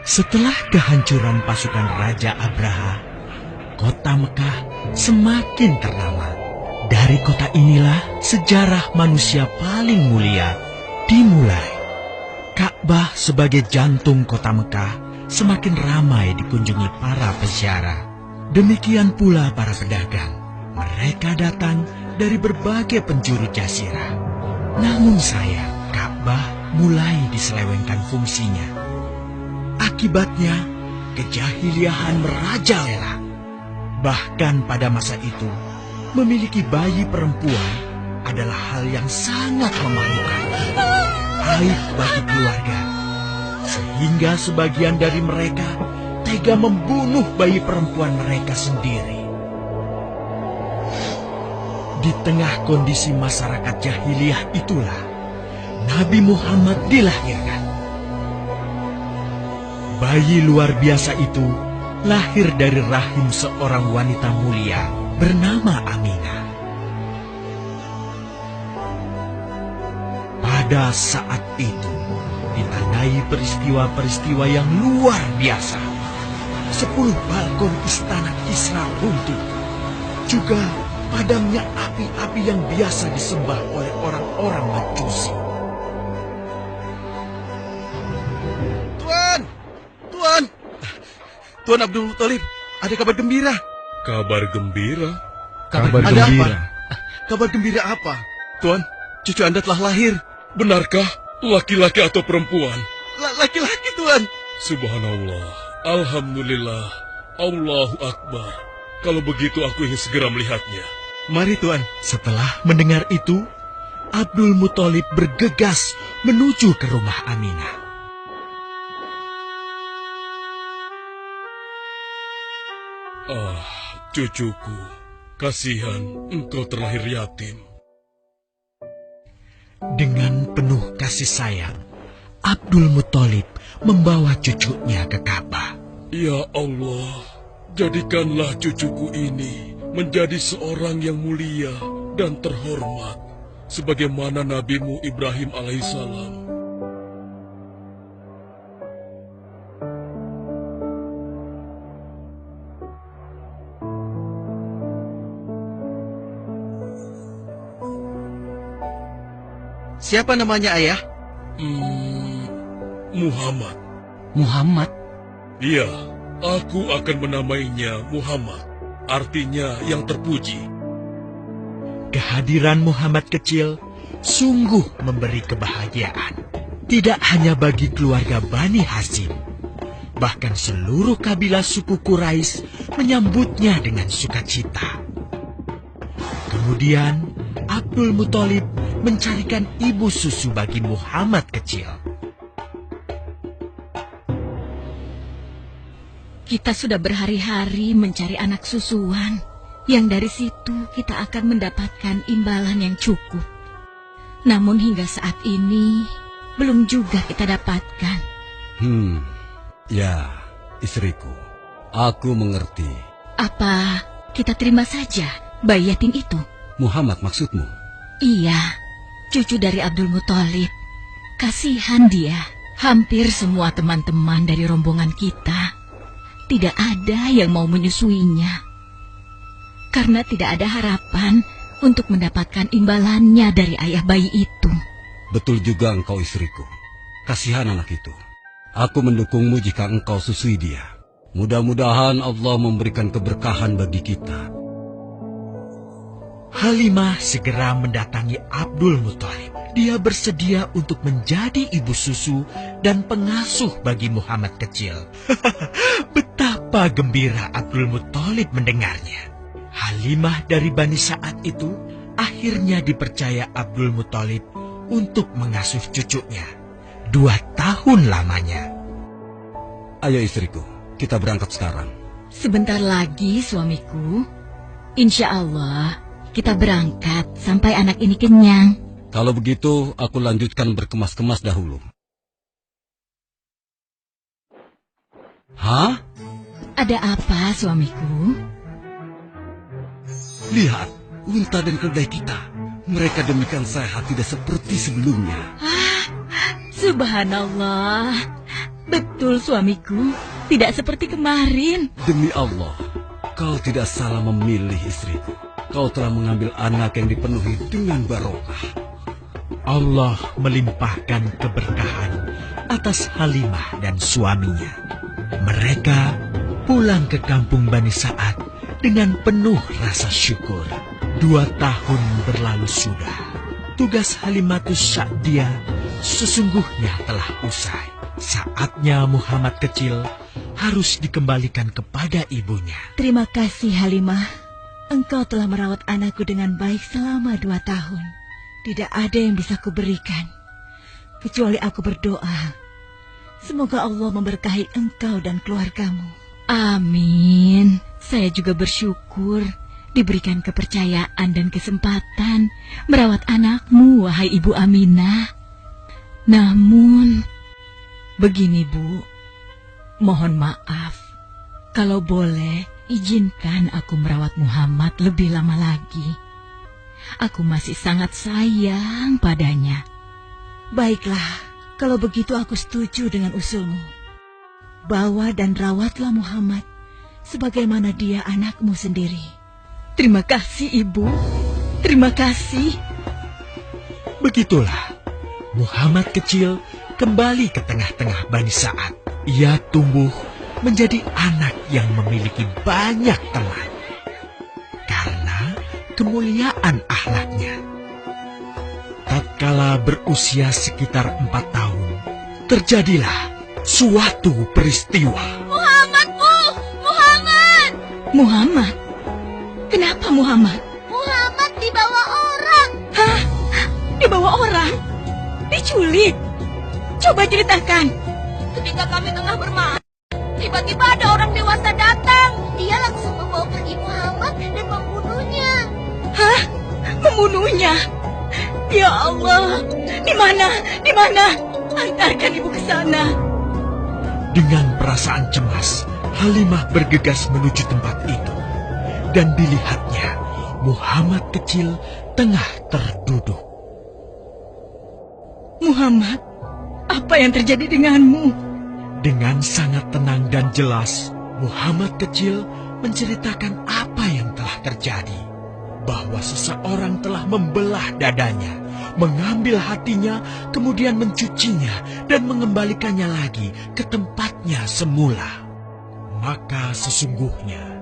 Setelah kehancuran pasukan Raja Abraha, kota Mekah semakin ternama. Dari kota inilah sejarah manusia paling mulia dimulai. Ka'bah sebagai jantung kota Mekah semakin ramai dikunjungi para peziarah. Demikian pula para pedagang. Mereka datang dari berbagai penjuru jazirah. Namun sayang, Ka'bah mulai diselewengkan fungsinya. Akibatnya, kejahiliahan merajalela. Bahkan pada masa itu, memiliki bayi perempuan adalah hal yang sangat memalukan. Aib bagi keluarga. Sehingga sebagian dari mereka tega membunuh bayi perempuan mereka sendiri. Di tengah kondisi masyarakat jahiliyah itulah Nabi Muhammad dilahirkan. Bayi luar biasa itu lahir dari rahim seorang wanita mulia bernama Aminah. Pada saat itu, ditandai peristiwa-peristiwa yang luar biasa. 10 balkon istana Kisra runtuh. Juga padamnya api-api yang biasa disembah oleh orang-orang Majusi. Tuan Abdul Muthalib, ada kabar gembira. Kabar gembira? Kabar gembira? Kabar gembira apa? Tuan, cucu Anda telah lahir. Benarkah? Laki-laki atau perempuan? Laki-laki, Tuan. Subhanallah, Alhamdulillah, Allahu Akbar. Kalau begitu aku ingin segera melihatnya. Mari, Tuan. Setelah mendengar itu, Abdul Muthalib bergegas menuju ke rumah Aminah. Ah, cucuku, kasihan engkau terlahir yatim. Dengan penuh kasih sayang, Abdul Muthalib membawa cucunya ke Ka'bah. Ya Allah, jadikanlah cucuku ini menjadi seorang yang mulia dan terhormat, sebagaimana Nabimu Ibrahim alaihissalam. Siapa namanya, Ayah? Muhammad. Muhammad? Iya, aku akan menamainya Muhammad. Artinya yang terpuji. Kehadiran Muhammad kecil sungguh memberi kebahagiaan. Tidak hanya bagi keluarga Bani Hashim. Bahkan seluruh kabilah suku Quraisy menyambutnya dengan sukacita. Kemudian Abdul Muthalib mencarikan ibu susu bagi Muhammad kecil. Kita sudah berhari-hari mencari anak susuan, yang dari situ kita akan mendapatkan imbalan yang cukup. Namun hingga saat ini, belum juga kita dapatkan. Ya, istriku, aku mengerti. Apa kita terima saja bayi yatim itu? Muhammad maksudmu? Iya, cucu dari Abdul Muthalib. Kasihan dia. Hampir semua teman-teman dari rombongan kita tidak ada yang mau menyusuinya. Karena tidak ada harapan untuk mendapatkan imbalannya dari ayah bayi itu. Betul juga engkau, istriku. Kasihan anak itu. Aku mendukungmu jika engkau susui dia. Mudah-mudahan Allah memberikan keberkahan bagi kita. Halimah segera mendatangi Abdul Muthalib. Dia bersedia untuk menjadi ibu susu dan pengasuh bagi Muhammad kecil. Betapa gembira Abdul Muthalib mendengarnya. Halimah dari Bani Sa'ad itu akhirnya dipercaya Abdul Muthalib untuk mengasuh cucunya 2 tahun lamanya. Ayo istriku, kita berangkat sekarang. Sebentar lagi suamiku. Insya Allah kita berangkat sampai anak ini kenyang. Kalau begitu, aku lanjutkan berkemas-kemas dahulu. Hah? Ada apa, suamiku? Lihat, unta dan keledai kita. Mereka demikian sehat, tidak seperti sebelumnya. Subhanallah. Betul, suamiku. Tidak seperti kemarin. Demi Allah, kau tidak salah memilih istriku. Kau telah mengambil anak yang dipenuhi dengan barokah. Allah melimpahkan keberkahan atas Halimah dan suaminya. Mereka pulang ke kampung Bani Sa'ad dengan penuh rasa syukur. 2 tahun berlalu sudah. Tugas Halimatus Sa'diyah sesungguhnya telah usai. Saatnya Muhammad kecil harus dikembalikan kepada ibunya. Terima kasih Halimah. Engkau telah merawat anakku dengan baik selama 2 tahun. Tidak ada yang bisa kuberikan, kecuali aku berdoa. Semoga Allah memberkahi engkau dan keluargamu. Amin. Saya juga bersyukur diberikan kepercayaan dan kesempatan merawat anakmu, wahai Ibu Aminah. Namun, begini Bu, mohon maaf. Kalau boleh, izinkan aku merawat Muhammad lebih lama lagi. Aku masih sangat sayang padanya. Baiklah, kalau begitu aku setuju dengan usulmu. Bawa dan rawatlah Muhammad sebagaimana dia anakmu sendiri. Terima kasih, Ibu. Terima kasih. Begitulah, Muhammad kecil kembali ke tengah-tengah Bani Sa'ad. Ia tumbuh menjadi anak yang memiliki banyak teman. Karena kemuliaan akhlaknya. Tatkala berusia sekitar 4 tahun, terjadilah suatu peristiwa. Muhammad, Bu! Muhammad! Muhammad? Kenapa Muhammad? Muhammad dibawa orang. Hah? Dibawa orang? Diculik? Coba ceritakan. Ketika kami tengah bermain, tiba-tiba ada orang dewasa datang. Dia langsung membawa pergi Muhammad dan membunuhnya. Hah? Membunuhnya? Ya Allah, di mana? Di mana? Antarkan ibu ke sana. Dengan perasaan cemas, Halimah bergegas menuju tempat itu. Dan dilihatnya, Muhammad kecil tengah terduduk. Muhammad, apa yang terjadi denganmu? Dengan sangat tenang dan jelas, Muhammad kecil menceritakan apa yang telah terjadi. Bahwa seseorang telah membelah dadanya, mengambil hatinya, kemudian mencucinya dan mengembalikannya lagi ke tempatnya semula. Maka sesungguhnya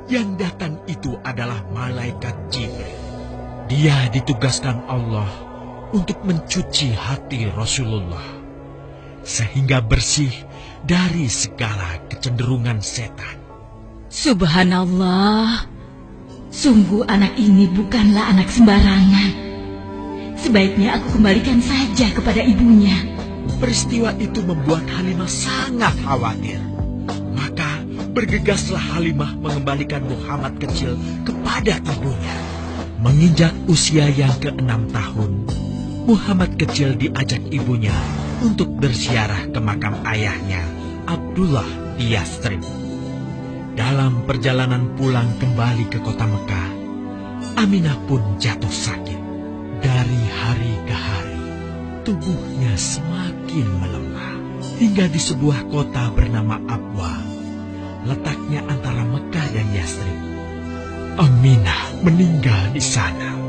yang datang itu adalah malaikat Jibril. Dia ditugaskan Allah untuk mencuci hati Rasulullah sehingga bersih dari segala kecenderungan setan. Subhanallah. Sungguh anak ini bukanlah anak sembarangan. Sebaiknya aku kembalikan saja kepada ibunya. Peristiwa itu membuat Halimah sangat khawatir. Maka bergegaslah Halimah mengembalikan Muhammad kecil kepada ibunya. Menginjak usia yang ke-6 tahun, Muhammad kecil diajak ibunya untuk berziarah ke makam ayahnya, Abdullah di Yathrib. Dalam perjalanan pulang kembali ke kota Mekah, Aminah pun jatuh sakit. Dari hari ke hari, tubuhnya semakin melemah. Hingga di sebuah kota bernama Abwa, letaknya antara Mekah dan Yathrib, Aminah meninggal di sana.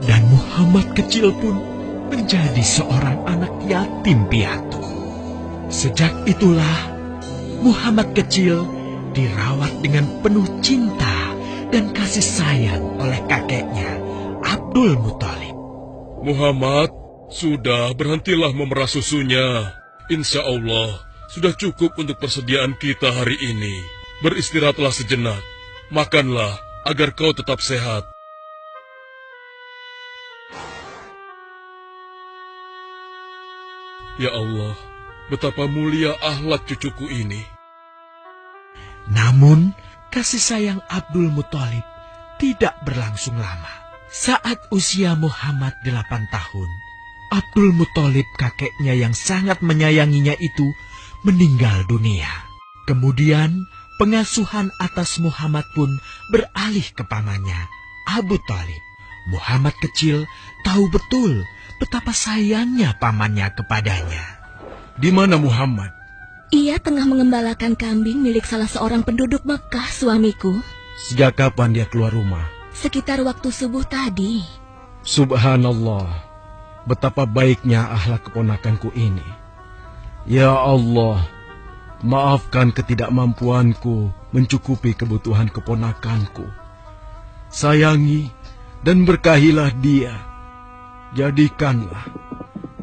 Dan Muhammad kecil pun menjadi seorang anak yatim piatu. Sejak itulah, Muhammad kecil dirawat dengan penuh cinta dan kasih sayang oleh kakeknya, Abdul Muthalib. Muhammad, sudah berhentilah memerah susunya. Insya Allah, sudah cukup untuk persediaan kita hari ini. Beristirahatlah sejenak. Makanlah agar kau tetap sehat. Ya Allah, betapa mulia akhlak cucuku ini. Namun, kasih sayang Abdul Muthalib tidak berlangsung lama. Saat usia Muhammad 8 tahun, Abdul Muthalib kakeknya yang sangat menyayanginya itu meninggal dunia. Kemudian, pengasuhan atas Muhammad pun beralih ke pamannya, Abu Thalib. Muhammad kecil tahu betul betapa sayangnya pamannya kepadanya. Di mana Muhammad? Ia tengah mengembalakan kambing milik salah seorang penduduk Mekah, suamiku. Sejak kapan dia keluar rumah? Sekitar waktu subuh tadi. Subhanallah, betapa baiknya akhlak keponakanku ini. Ya Allah, maafkan ketidakmampuanku mencukupi kebutuhan keponakanku. Sayangi dan berkahilah dia. Jadikanlah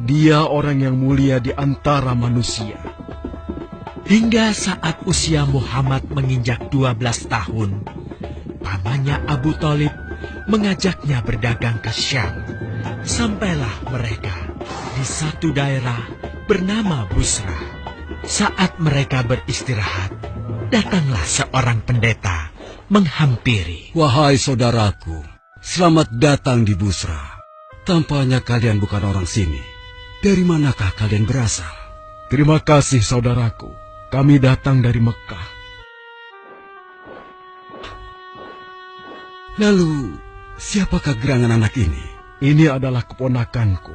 dia orang yang mulia di antara manusia. Hingga saat usia Muhammad menginjak 12 tahun, pamannya Abu Thalib mengajaknya berdagang ke Syam. Sampailah mereka di satu daerah bernama Busra. Saat mereka beristirahat, datanglah seorang pendeta menghampiri. Wahai saudaraku, selamat datang di Busra. Tampaknya kalian bukan orang sini. Dari manakah kalian berasal? Terima kasih saudaraku. Kami datang dari Mekah. Lalu, siapakah gerangan anak ini? Ini adalah keponakanku.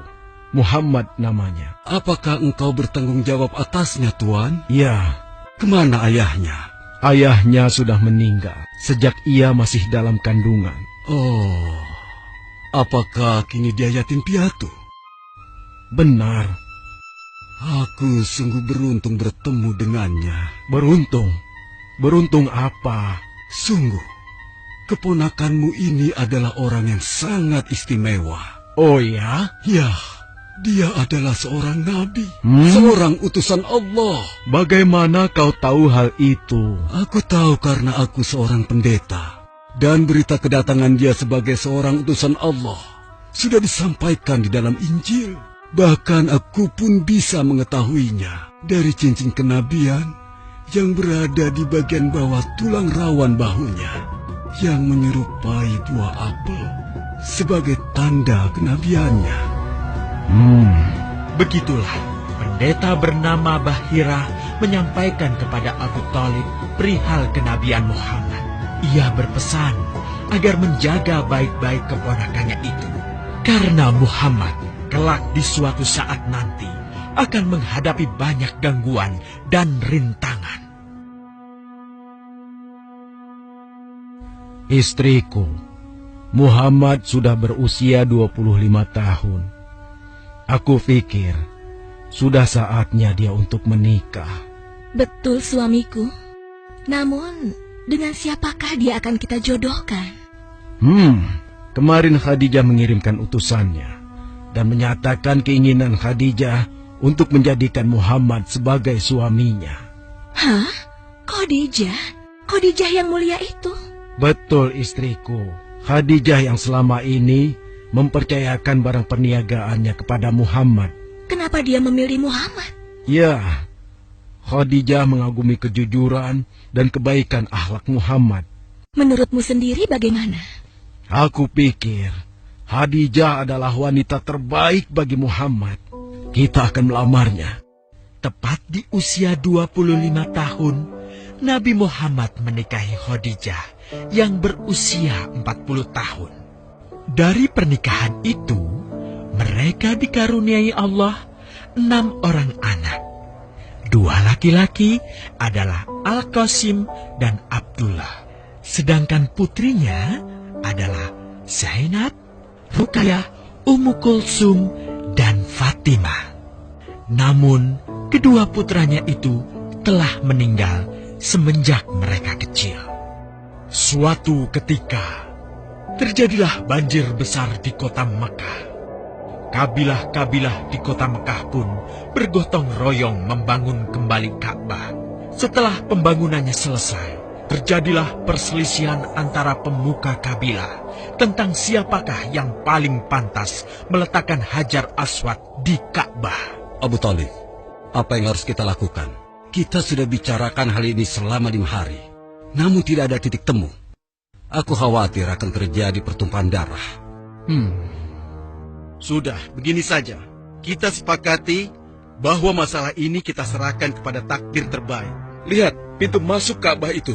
Muhammad namanya. Apakah engkau bertanggung jawab atasnya, Tuan? Ya, Kemana ayahnya? ayahnya sudah meninggal sejak ia masih dalam kandungan. Oh, apakah kini dia yatim piatu? Benar, Aku sungguh beruntung bertemu dengannya. beruntung. Beruntung apa? Sungguh, keponakanmu ini adalah orang yang sangat istimewa. Oh ya? Ya, dia adalah seorang nabi, Hmm? seorang utusan Allah. Bagaimana kau tahu hal itu? Aku tahu karena aku seorang pendeta. Dan berita kedatangan dia sebagai seorang utusan Allah sudah disampaikan di dalam Injil. Bahkan aku pun bisa mengetahuinya dari cincin kenabian yang berada di bagian bawah tulang rawan bahunya yang menyerupai buah apel sebagai tanda kenabiannya. Begitulah pendeta bernama Bahira menyampaikan kepada Abu Thalib perihal kenabian Muhammad. Ia berpesan agar menjaga baik-baik keponakannya itu, karena Muhammad kelak di suatu saat nanti akan menghadapi banyak gangguan dan rintangan. Istriku, Muhammad sudah berusia 25 tahun. Aku pikir sudah saatnya dia untuk menikah. Betul, suamiku. Namun, dengan siapakah dia akan kita jodohkan? Kemarin Khadijah mengirimkan utusannya dan menyatakan keinginan Khadijah untuk menjadikan Muhammad sebagai suaminya. Hah? Khadijah? Khadijah yang mulia itu? Betul, istriku. Khadijah yang selama ini mempercayakan barang perniagaannya kepada Muhammad. Kenapa dia memilih Muhammad? Ya, Khadijah mengagumi kejujuran dan kebaikan akhlak Muhammad. Menurutmu sendiri bagaimana? Aku pikir Khadijah adalah wanita terbaik bagi Muhammad. Kita akan melamarnya. Tepat di usia 25 tahun, Nabi Muhammad menikahi Khadijah yang berusia 40 tahun. Dari pernikahan itu, mereka dikaruniai Allah 6 orang anak. 2 laki-laki adalah Al-Qasim dan Abdullah. Sedangkan putrinya adalah Zainab, Ruqayyah, Ummu Kulsum, dan Fatimah. Namun, kedua putranya itu telah meninggal semenjak mereka kecil. Suatu ketika, terjadilah banjir besar di kota Mekah. Kabilah-kabilah di kota Mekah pun bergotong royong membangun kembali Ka'bah. Setelah pembangunannya selesai, terjadilah perselisihan antara pemuka kabilah tentang siapakah yang paling pantas meletakkan Hajar Aswad di Ka'bah. Abu Thalib, apa yang harus kita lakukan? Kita sudah bicarakan hal ini selama 5 hari, namun tidak ada titik temu. Aku khawatir akan terjadi pertumpahan darah. Sudah, begini saja. Kita sepakati bahwa masalah ini kita serahkan kepada takdir terbaik. Lihat pintu masuk Ka'bah itu.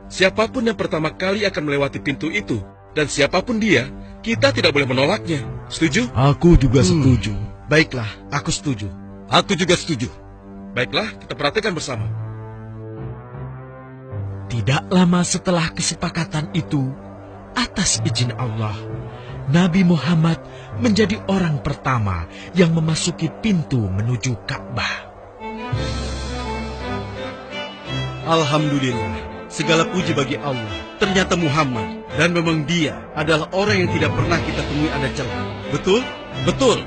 Siapapun yang pertama kali akan melewati pintu itu, dan siapapun dia, kita tidak boleh menolaknya. Setuju? Aku juga setuju. Baiklah, aku setuju. Aku juga setuju. Baiklah, kita perhatikan bersama. Tidak lama setelah kesepakatan itu, atas izin Allah, Nabi Muhammad menjadi orang pertama yang memasuki pintu menuju Ka'bah. Alhamdulillah, segala puji bagi Allah. Ternyata Muhammad, dan memang dia adalah orang yang tidak pernah kita temui ada celah. Betul? Betul.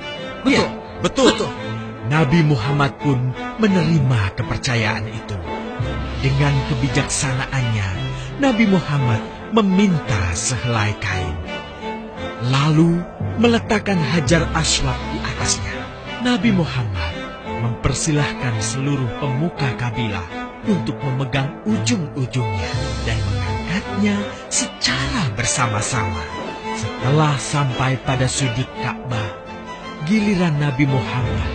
Iya, betul. Nabi Muhammad pun menerima kepercayaan itu. Dengan kebijaksanaannya, Nabi Muhammad meminta sehelai kain, lalu meletakkan Hajar Aswad di atasnya. Nabi Muhammad mempersilahkan seluruh pemuka kabilah untuk memegang ujung-ujungnya dan mengangkatnya secara bersama-sama. Setelah sampai pada sudut Ka'bah, giliran Nabi Muhammad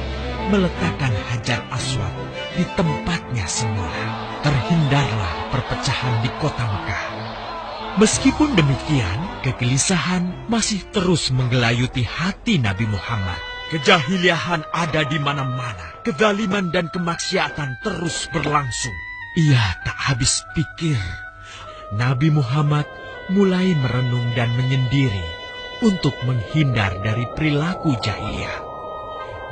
meletakkan Hajar Aswad di tempatnya semula. Terhindarlah perpecahan di kota Mekah. Meskipun demikian, kegelisahan masih terus menggelayuti hati Nabi Muhammad. Kejahiliahan ada di mana-mana. Kezaliman dan kemaksiatan terus berlangsung. Ia tak habis pikir. Nabi Muhammad mulai merenung dan menyendiri untuk menghindar dari perilaku jahiliyah.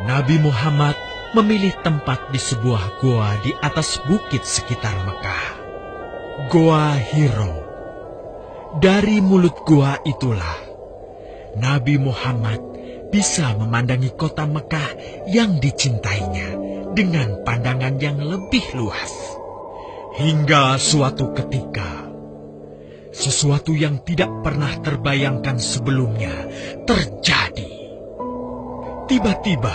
Nabi Muhammad memilih tempat di sebuah goa di atas bukit sekitar Mekah. Goa Hiro. Dari mulut goa itulah Nabi Muhammad bisa memandangi kota Mekah yang dicintainya dengan pandangan yang lebih luas. Hingga suatu ketika, sesuatu yang tidak pernah terbayangkan sebelumnya terjadi. Tiba-tiba,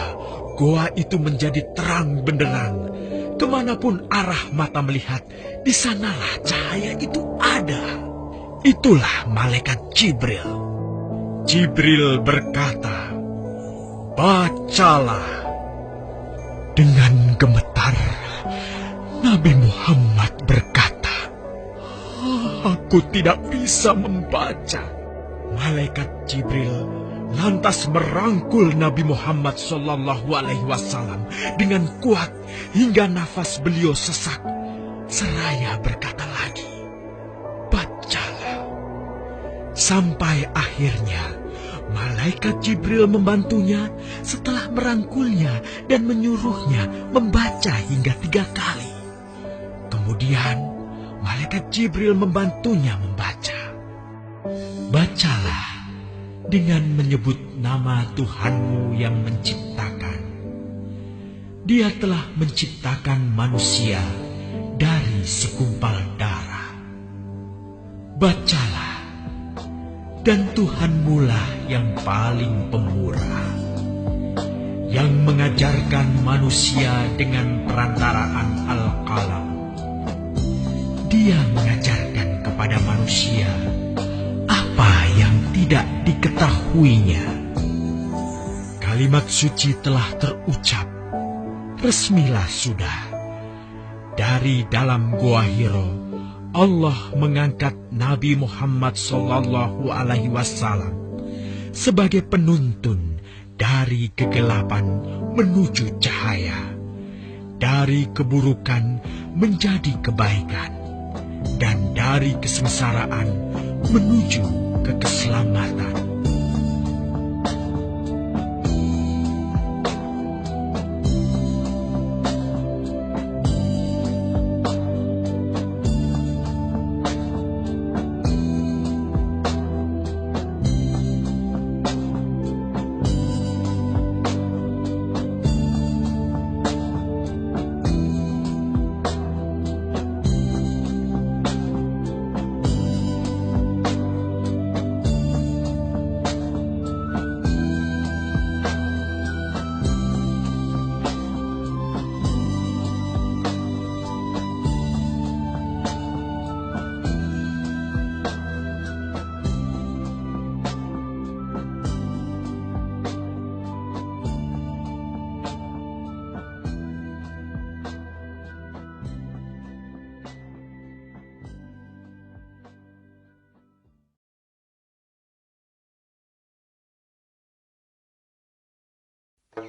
goa itu menjadi terang benderang. Kemanapun arah mata melihat, di sanalah cahaya itu ada. Itulah malaikat Jibril. Jibril berkata, "Bacalah." Dengan gemetar, Nabi Muhammad berkata, "Aku tidak bisa membaca." Malaikat Jibril lantas merangkul Nabi Muhammad SAW dengan kuat hingga nafas beliau sesak. Seraya berkata lagi, "Bacalah." Sampai akhirnya malaikat Jibril membantunya setelah merangkulnya dan menyuruhnya membaca hingga 3 kali. Kemudian malaikat Jibril membantunya membaca. "Bacalah dengan menyebut nama Tuhanmu yang menciptakan. Dia telah menciptakan manusia dari segumpal darah. Bacalah, dan Tuhanmulah yang paling pemurah, yang mengajarkan manusia dengan perantaraan Al-Qalam. Dia mengajarkan kepada manusia apa yang tidak diketahuinya." Kalimat suci telah terucap. Resmilah sudah. Dari dalam Goa Hiro, Allah mengangkat Nabi Muhammad SAW sebagai penuntun dari kegelapan menuju cahaya, dari keburukan menjadi kebaikan, dan dari kesengsaraan menuju ke keselamatan.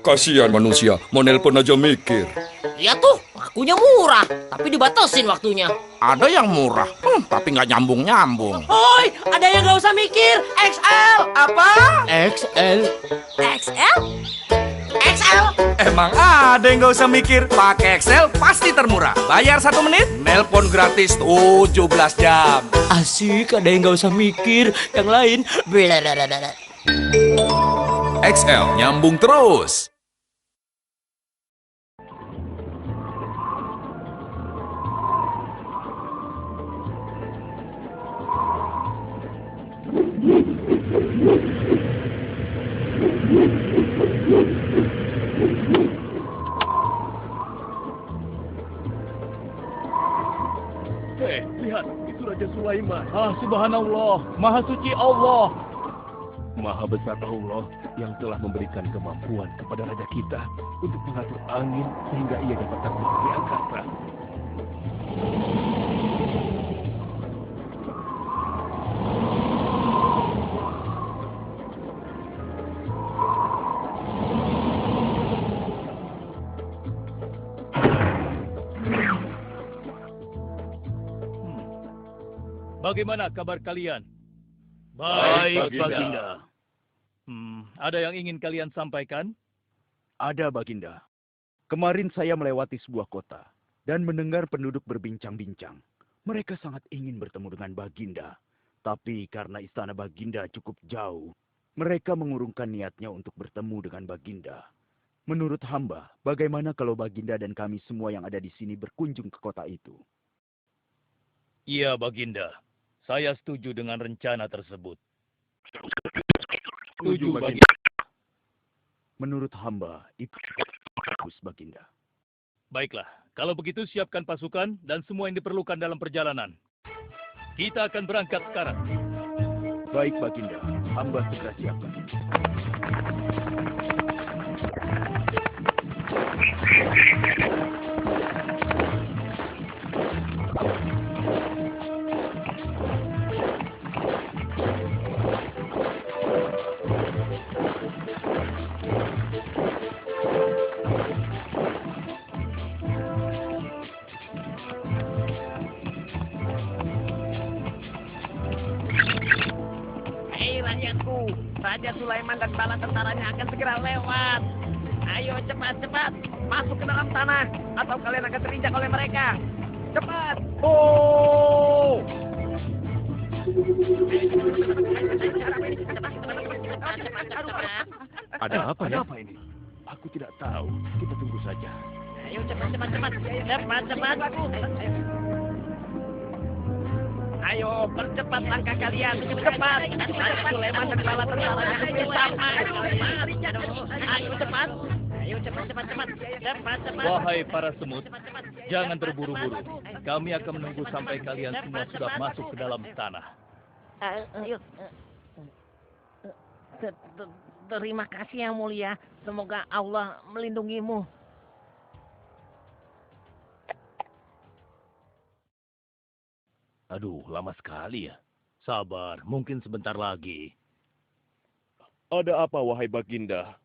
Kasihan manusia, mau nelpon aja mikir. Iya tuh, akunya murah, tapi dibatasin waktunya. Ada yang murah, tapi nggak nyambung-nyambung. Hoi, ada yang nggak usah mikir. XL. Apa? XL. XL? XL. Emang ada yang nggak usah mikir. Pakai Excel pasti termurah. Bayar 1 menit, nelpon gratis 17 jam. Asik, ada yang nggak usah mikir. Yang lain, blablabla. XL nyambung terus. Lihat, itu Raja Sulaiman. Subhanallah, Maha Suci Allah. Maha besar Allah yang telah memberikan kemampuan kepada raja kita untuk mengatur angin sehingga ia dapat terbang di angkasa. Bagaimana kabar kalian? Baik, Baginda. Ada yang ingin kalian sampaikan? Ada, Baginda. Kemarin saya melewati sebuah kota dan mendengar penduduk berbincang-bincang. Mereka sangat ingin bertemu dengan Baginda. Tapi karena istana Baginda cukup jauh, mereka mengurungkan niatnya untuk bertemu dengan Baginda. Menurut hamba, bagaimana kalau Baginda dan kami semua yang ada di sini berkunjung ke kota itu? Iya, Baginda. Saya setuju dengan rencana tersebut. Setuju, Baginda. Menurut hamba, itu bagus, Baginda. Baiklah, kalau begitu siapkan pasukan dan semua yang diperlukan dalam perjalanan. Kita akan berangkat sekarang. Baik, Baginda. Hamba segera siapkan. Raja Sulaiman dan bala tentaranya akan segera lewat. Ayo cepat-cepat masuk ke dalam tanah atau kalian akan terinjak oleh mereka. Cepat! Oh! Ada apa ya? Apa ini? Aku tidak tahu. Kita tunggu saja. Ayo cepat-cepat. Cepat-cepat. Ayo, percepat langkah kalian. Cepat. Raja Sulaiman dan bala tentaranya hampir sampai. Ayo cepat. Ayo cepat. Cepat. Wahai para semut, jangan terburu-buru. Kami akan menunggu sampai kalian semua sudah masuk ke dalam tanah. Ayo. Terima kasih yang mulia. Semoga Allah melindungimu. Aduh, lama sekali ya. Sabar, mungkin sebentar lagi. Ada apa, wahai Baginda?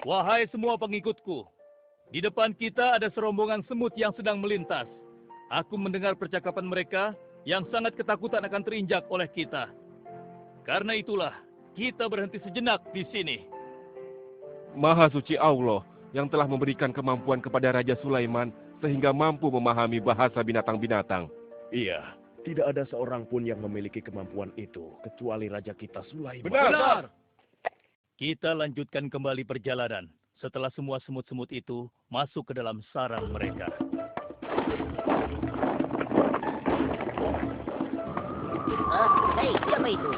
Wahai semua pengikutku, di depan kita ada serombongan semut yang sedang melintas. Aku mendengar percakapan mereka yang sangat ketakutan akan terinjak oleh kita. Karena itulah, kita berhenti sejenak di sini. Maha suci Allah yang telah memberikan kemampuan kepada Raja Sulaiman sehingga mampu memahami bahasa binatang-binatang. Iya, tidak ada seorang pun yang memiliki kemampuan itu, kecuali Raja kita Sulaiman. Benar! Kita lanjutkan kembali perjalanan, setelah semua semut-semut itu masuk ke dalam sarang mereka. Hei, siapa itu?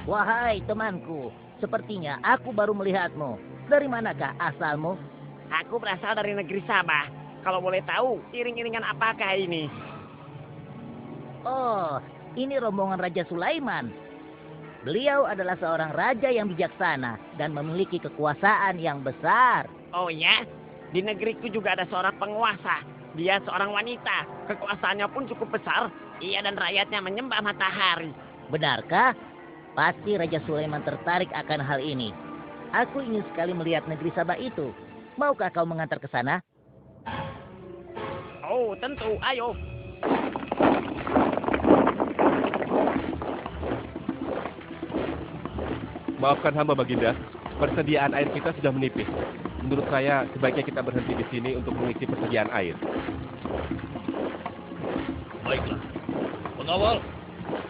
Wahai temanku, sepertinya aku baru melihatmu. Dari manakah asalmu? Aku berasal dari negeri Sabah. Kalau boleh tahu, iring-iringan apakah ini? Oh, ini rombongan Raja Sulaiman. Beliau adalah seorang raja yang bijaksana dan memiliki kekuasaan yang besar. Oh ya? Di negeriku juga ada seorang penguasa. Dia seorang wanita. Kekuasaannya pun cukup besar. Ia dan rakyatnya menyembah matahari. Benarkah? Pasti Raja Sulaiman tertarik akan hal ini. Aku ingin sekali melihat negeri Sabah itu. Maukah kau mengantar ke sana? Oh, tentu. Ayo. Maafkan hamba Baginda, persediaan air kita sudah menipis. Menurut saya, sebaiknya kita berhenti di sini untuk mengisi persediaan air. Baiklah. Pengawal,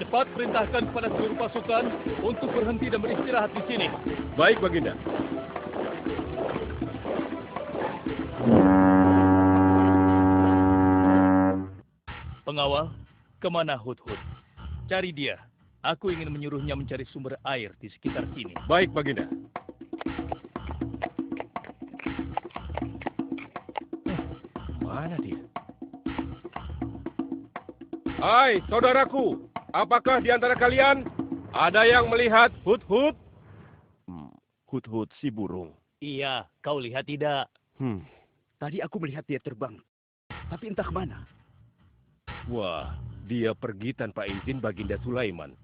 cepat perintahkan kepada seluruh pasukan untuk berhenti dan beristirahat di sini. Baik, Baginda. Pengawal, kemana Hudhud? Cari dia. Aku ingin menyuruhnya mencari sumber air di sekitar sini. Baik, Baginda. Mana dia? Hai, saudaraku. Apakah di antara kalian ada yang melihat Hudhud? Hudhud si burung. Iya, kau lihat tidak? Tadi aku melihat dia terbang. Tapi entah kemana. Wah, dia pergi tanpa izin Baginda Sulaiman.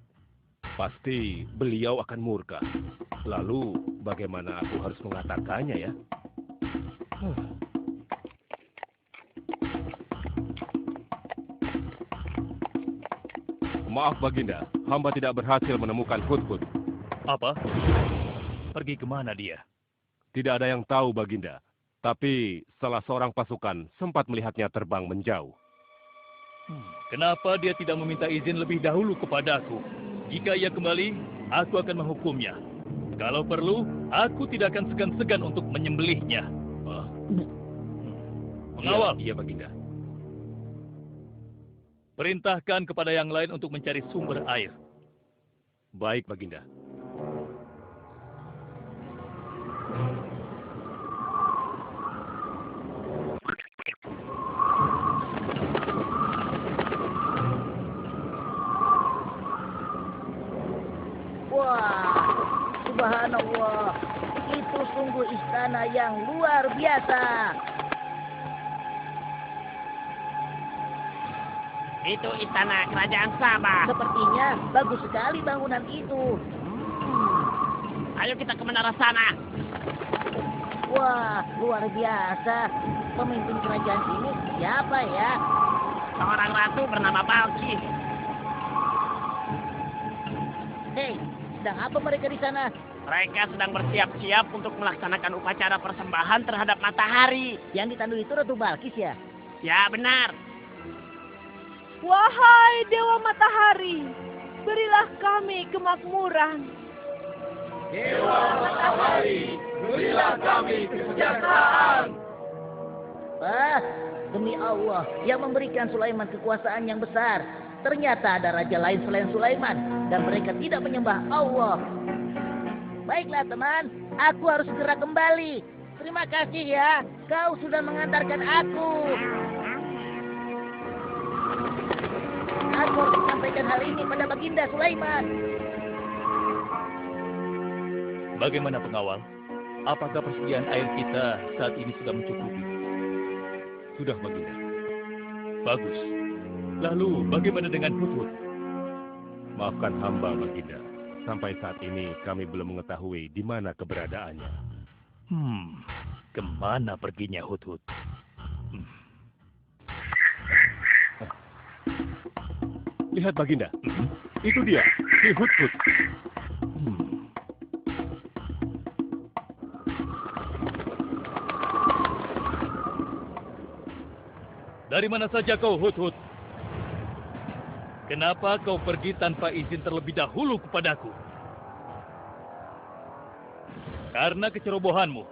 Pasti beliau akan murka. Lalu, bagaimana aku harus mengatakannya ya? Maaf Baginda, hamba tidak berhasil menemukan Hudhud. Apa? Pergi kemana dia? Tidak ada yang tahu Baginda. Tapi salah seorang pasukan sempat melihatnya terbang menjauh. Kenapa dia tidak meminta izin lebih dahulu kepadaku? Jika ia kembali, aku akan menghukumnya. Kalau perlu, aku tidak akan segan-segan untuk menyembelihnya. Pengawal. Iya, Baginda. Perintahkan kepada yang lain untuk mencari sumber air. Baik, Baginda. Wah, subhanallah. Itu sungguh istana yang luar biasa. Itu istana kerajaan Sabah. Sepertinya bagus sekali bangunan itu. Ayo kita ke menara sana. Wah, luar biasa. Pemimpin kerajaan ini siapa ya? Seorang ratu bernama Balkis. Hei, sedang apa mereka di sana? Mereka sedang bersiap-siap untuk melaksanakan upacara persembahan terhadap matahari. Yang ditandu itu Ratu Balkis ya? Ya, benar. Wahai Dewa Matahari, berilah kami kemakmuran. Dewa Matahari, berilah kami kesejahteraan. Demi Allah, yang memberikan Sulaiman kekuasaan yang besar. Ternyata ada raja lain selain Sulaiman, dan mereka tidak menyembah Allah. Baiklah teman, aku harus segera kembali. Terima kasih ya, kau sudah mengantarkan aku. Aku harus menyampaikan hal ini pada Baginda Sulaiman. Bagaimana pengawal? Apakah persediaan air kita saat ini sudah mencukupi? Sudah, Baginda. Bagus. Lalu bagaimana dengan Hudhud? Maafkan hamba, Baginda. Sampai saat ini kami belum mengetahui di mana keberadaannya. Kemana perginya Hudhud? Lihat, Baginda. Itu dia, si Hudhud. Dari mana saja kau, Hudhud? Kenapa kau pergi tanpa izin terlebih dahulu kepadaku? Karena kecerobohanmu,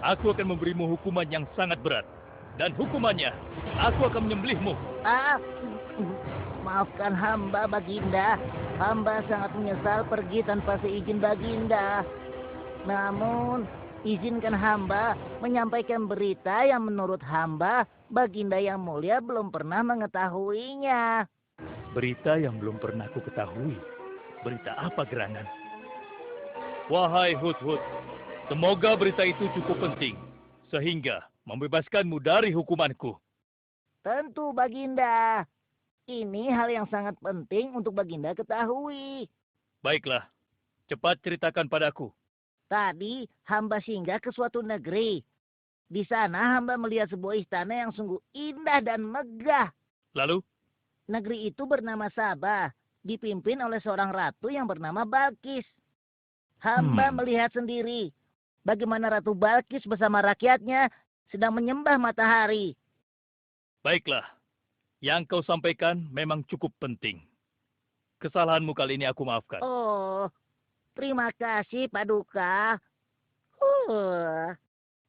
aku akan memberimu hukuman yang sangat berat. Dan hukumannya, aku akan menyembelihmu. Maafkan hamba, Baginda. Hamba sangat menyesal pergi tanpa seizin Baginda. Namun, izinkan hamba menyampaikan berita yang menurut hamba, Baginda yang mulia belum pernah mengetahuinya. Berita yang belum pernah ku ketahui. Berita apa gerangan? Wahai Hudhud, semoga berita itu cukup penting, sehingga membebaskanmu dari hukumanku. Tentu, Baginda. Ini hal yang sangat penting untuk Baginda ketahui. Baiklah, cepat ceritakan padaku. Tadi hamba singgah ke suatu negeri. Di sana hamba melihat sebuah istana yang sungguh indah dan megah. Lalu? Negeri itu bernama Sabah, dipimpin oleh seorang ratu yang bernama Balkis. Hamba melihat sendiri bagaimana Ratu Balkis bersama rakyatnya sedang menyembah matahari. Baiklah, yang kau sampaikan memang cukup penting. Kesalahanmu kali ini aku maafkan. Oh, terima kasih, Paduka.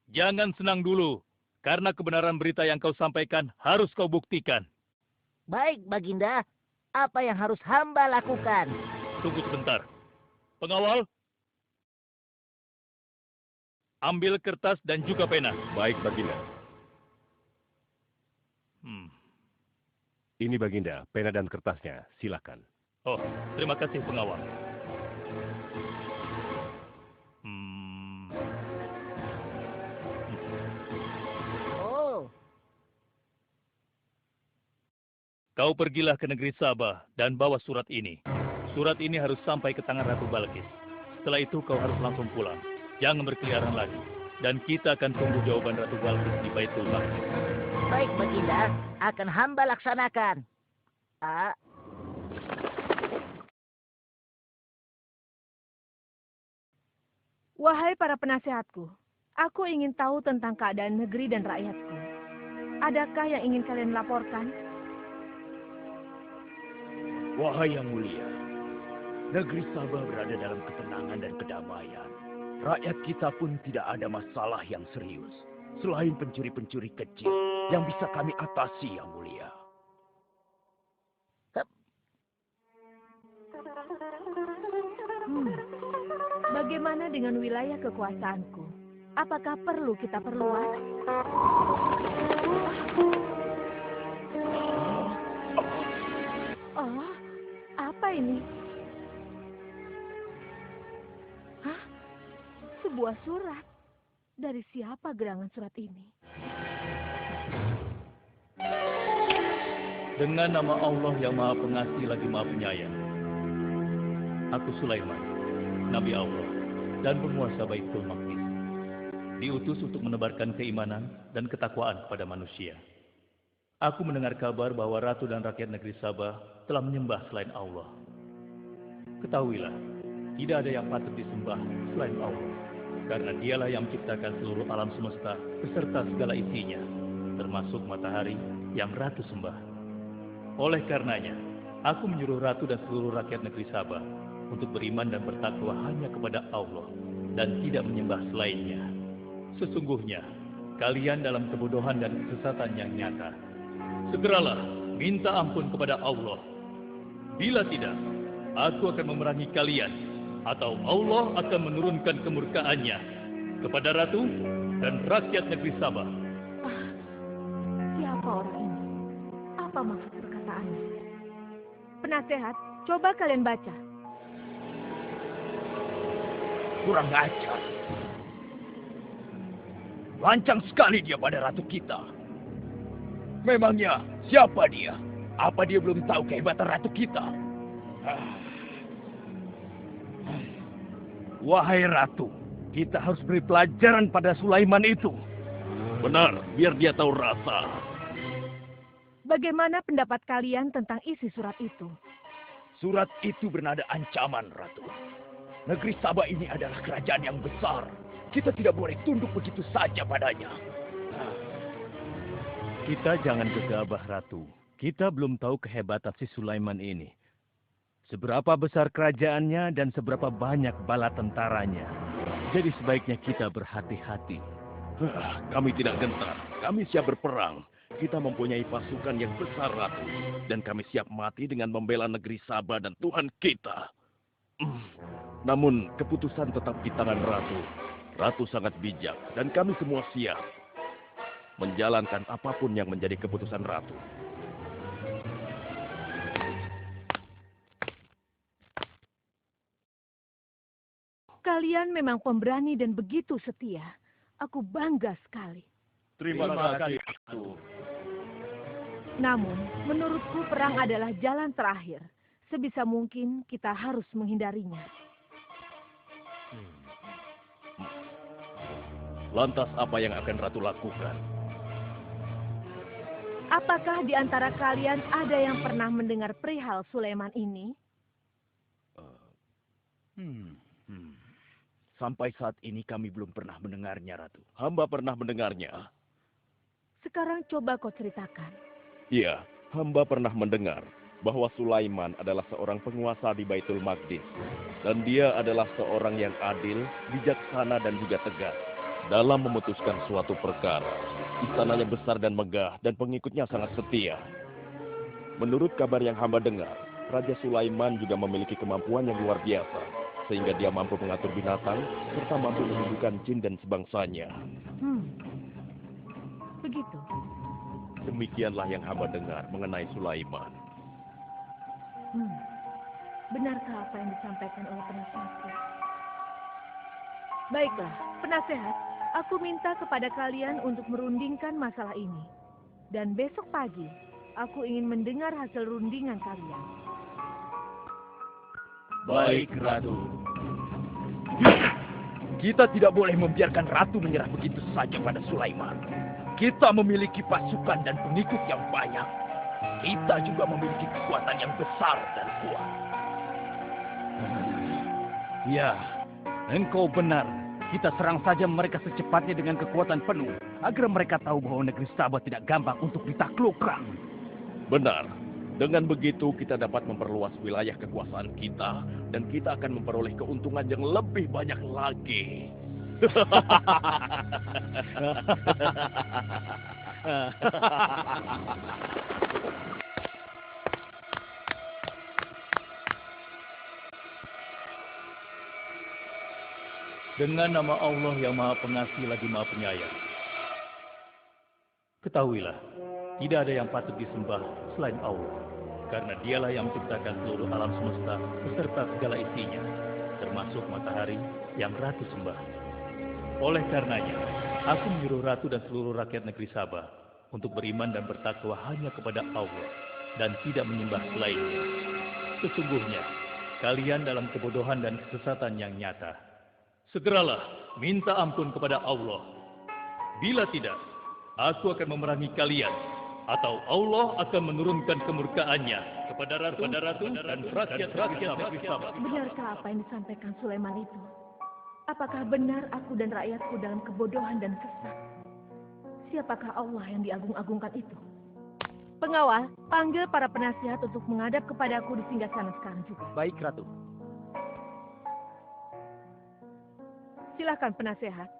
Jangan senang dulu, karena kebenaran berita yang kau sampaikan harus kau buktikan. Baik, Baginda. Apa yang harus hamba lakukan? Tunggu sebentar. Pengawal, ambil kertas dan juga pena. Baik, Baginda. Ini Baginda, pena dan kertasnya. Silakan. Oh, terima kasih pengawal. Oh. Kau pergilah ke negeri Sabah dan bawa surat ini. Surat ini harus sampai ke tangan Ratu Balkis. Setelah itu kau harus langsung pulang. Jangan berkeliaran lagi. Dan kita akan tunggu jawaban Ratu Balkis di Baitul Maqdis. Baik, Baginda. Akan hamba laksanakan. Wahai para penasehatku, aku ingin tahu tentang keadaan negeri dan rakyatku. Adakah yang ingin kalian laporkan? Wahai yang mulia, negeri Sabah berada dalam ketenangan dan kedamaian. Rakyat kita pun tidak ada masalah yang serius, selain pencuri-pencuri kecil yang bisa kami atasi, yang mulia. Bagaimana dengan wilayah kekuasaanku? Apakah perlu kita perluas? Oh, apa ini? Hah? Sebuah surat. Dari siapa gerangan surat ini? Dengan nama Allah yang Maha Pengasih lagi Maha Penyayang. Aku Sulaiman, Nabi Allah, dan penguasa Baitul Maqdis. Diutus untuk menebarkan keimanan dan ketakwaan kepada manusia. Aku mendengar kabar bahwa Ratu dan rakyat negeri Sabah telah menyembah selain Allah. Ketahuilah, tidak ada yang patut disembah selain Allah. Karena dialah yang menciptakan seluruh alam semesta beserta segala isinya, termasuk matahari yang Ratu sembah. Oleh karenanya, aku menyuruh Ratu dan seluruh rakyat negeri Sabah untuk beriman dan bertakwa hanya kepada Allah dan tidak menyembah selainnya. Sesungguhnya, kalian dalam kebodohan dan kesesatan yang nyata. Segeralah minta ampun kepada Allah. Bila tidak, aku akan memerangi kalian, atau Allah akan menurunkan kemurkaannya kepada Ratu dan rakyat negeri Sabah. Siapa orang ini? Apa maksud perkataannya? Penasehat, coba kalian baca. Kurang ajar. Lancang sekali dia pada ratu kita. Memangnya siapa dia? Apa dia belum tahu kehebatan ratu kita? Wahai ratu, kita harus beri pelajaran pada Sulaiman itu. Benar, biar dia tahu rasa. Bagaimana pendapat kalian tentang isi surat itu? Surat itu bernada ancaman, Ratu. Negeri Sabah ini adalah kerajaan yang besar. Kita tidak boleh tunduk begitu saja padanya. Kita jangan gegabah, Ratu. Kita belum tahu kehebatan si Sulaiman ini. Seberapa besar kerajaannya dan seberapa banyak bala tentaranya. Jadi sebaiknya kita berhati-hati. Kami tidak gentar. Kami siap berperang. Kita mempunyai pasukan yang besar, Ratu. Dan kami siap mati dengan membela negeri Sabah dan Tuhan kita. Namun keputusan tetap di tangan Ratu. Ratu sangat bijak dan kami semua siap menjalankan apapun yang menjadi keputusan Ratu. Kalian memang pemberani dan begitu setia. Aku bangga sekali. Terima kasih, Ratu. Namun, menurutku perang adalah jalan terakhir. Sebisa mungkin kita harus menghindarinya. Lantas apa yang akan Ratu lakukan? Apakah di antara kalian ada yang pernah mendengar perihal Sulaiman ini? Sampai saat ini kami belum pernah mendengarnya, Ratu. Hamba pernah mendengarnya. Sekarang coba kau ceritakan. Iya, hamba pernah mendengar bahwa Sulaiman adalah seorang penguasa di Baitul Maqdis. Dan dia adalah seorang yang adil, bijaksana, dan juga tegas dalam memutuskan suatu perkara. Istananya besar dan megah, dan pengikutnya sangat setia. Menurut kabar yang hamba dengar, Raja Sulaiman juga memiliki kemampuan yang luar biasa, sehingga dia mampu mengatur binatang, serta mampu menyembuhkan jin dan sebangsanya. Begitu. Demikianlah yang hamba dengar mengenai Sulaiman. Benarkah apa yang disampaikan oleh penasehatku? Baiklah, penasehat, aku minta kepada kalian untuk merundingkan masalah ini. Dan besok pagi, aku ingin mendengar hasil rundingan kalian. Baik, Ratu. Kita tidak boleh membiarkan Ratu menyerah begitu saja pada Sulaiman. Kita memiliki pasukan dan pengikut yang banyak. Kita juga memiliki kekuatan yang besar dan kuat. Ya, engkau benar. Kita serang saja mereka secepatnya dengan kekuatan penuh, agar mereka tahu bahwa negeri Sabah tidak gampang untuk ditaklukkan. Benar. Dengan begitu kita dapat memperluas wilayah kekuasaan kita, dan kita akan memperoleh keuntungan yang lebih banyak lagi. Dengan nama Allah yang Maha Pengasih lagi Maha Penyayang. Ketahuilah, tidak ada yang patut disembah selain Allah. Karena dialah yang menciptakan seluruh alam semesta beserta segala isinya, termasuk matahari yang Ratu sembah. Oleh karenanya, aku menyuruh Ratu dan seluruh rakyat negeri Sabah untuk beriman dan bertakwa hanya kepada Allah dan tidak menyembah selainnya. Sesungguhnya, kalian dalam kebodohan dan kesesatan yang nyata. Segeralah minta ampun kepada Allah. Bila tidak, aku akan memerangi kalian, atau Allah akan menurunkan kemurkaannya kepada Ratu dan rakyat-rakyat negeri Sabah. Benarkah apa yang disampaikan Sulaiman itu? Apakah benar aku dan rakyatku dalam kebodohan dan sesat? Siapakah Allah yang diagung-agungkan itu? Pengawal, panggil para penasihat untuk menghadap kepadaku di singgasana sekarang juga. Baik, Ratu. Silakan penasehat.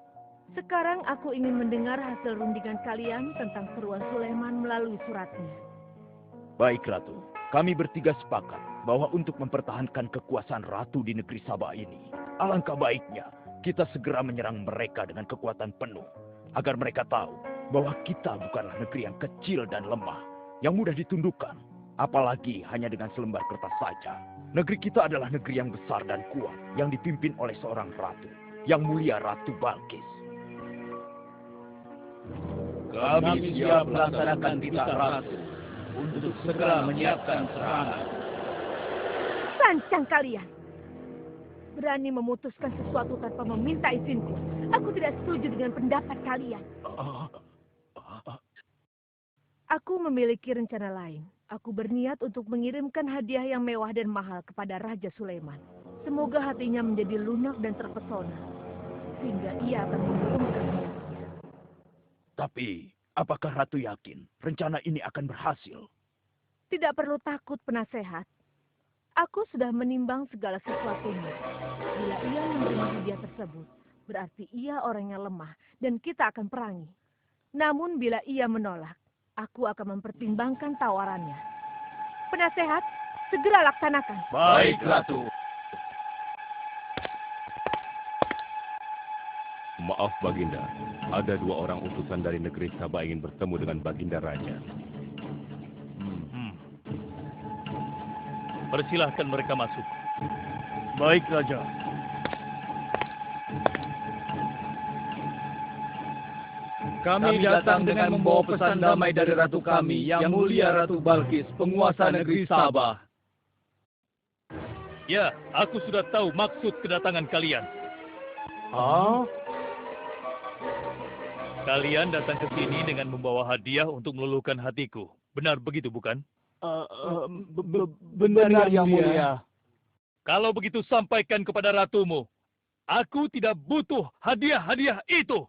Sekarang aku ingin mendengar hasil rundingan kalian tentang seruan Sulaiman melalui suratnya. Baik, Ratu. Kami bertiga sepakat bahwa untuk mempertahankan kekuasaan Ratu di negeri Sabah ini, alangkah baiknya kita segera menyerang mereka dengan kekuatan penuh, agar mereka tahu bahwa kita bukanlah negeri yang kecil dan lemah, yang mudah ditundukkan, apalagi hanya dengan selembar kertas saja. Negeri kita adalah negeri yang besar dan kuat, yang dipimpin oleh seorang ratu, yang mulia Ratu Balkis. Kami siap melaksanakan titah Ratu untuk segera menyiapkan serangan. Lancang kalian! Berani memutuskan sesuatu tanpa meminta izinku. Aku tidak setuju dengan pendapat kalian. Aku memiliki rencana lain. Aku berniat untuk mengirimkan hadiah yang mewah dan mahal kepada Raja Sulaiman. Semoga hatinya menjadi lunak dan terpesona, sehingga ia akan mengurungkan niatnya. Tapi, apakah Ratu yakin rencana ini akan berhasil? Tidak perlu takut, penasehat. Aku sudah menimbang segala sesuatunya. Bila ia menerima hadiah tersebut, berarti ia orang yang lemah dan kita akan perangi. Namun bila ia menolak, aku akan mempertimbangkan tawarannya. Penasehat, segera laksanakan. Baik, Ratu. Maaf, Baginda. Ada 2 orang utusan dari negeri Sabah ingin bertemu dengan Baginda Raja. Persilahkan mereka masuk. Baik, Raja. Kami datang dengan membawa pesan damai dari Ratu kami, Yang Mulia Ratu Balkis, penguasa negeri Sabah. Ya, aku sudah tahu maksud kedatangan kalian. Kalian datang ke sini dengan membawa hadiah untuk meluluhkan hatiku. Benar begitu, bukan? Benar, Yang Mulia. Kalau begitu sampaikan kepada ratumu. Aku tidak butuh hadiah-hadiah itu.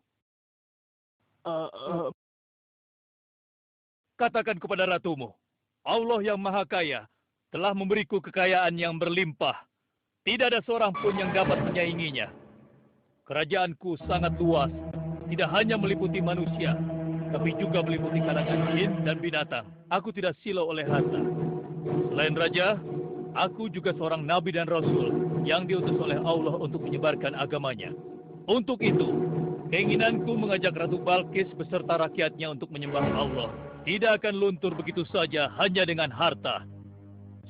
Katakan kepada ratumu, Allah yang Maha Kaya telah memberiku kekayaan yang berlimpah. Tidak ada seorang pun yang dapat menyainginya. Kerajaanku sangat luas, tidak hanya meliputi manusia, tapi juga meliputi kalangan jin dan binatang. Aku tidak silau oleh harta. Selain raja, aku juga seorang nabi dan rasul yang diutus oleh Allah untuk menyebarkan agamanya. Untuk itu, keinginanku mengajak Ratu Balkis beserta rakyatnya untuk menyembah Allah tidak akan luntur begitu saja hanya dengan harta.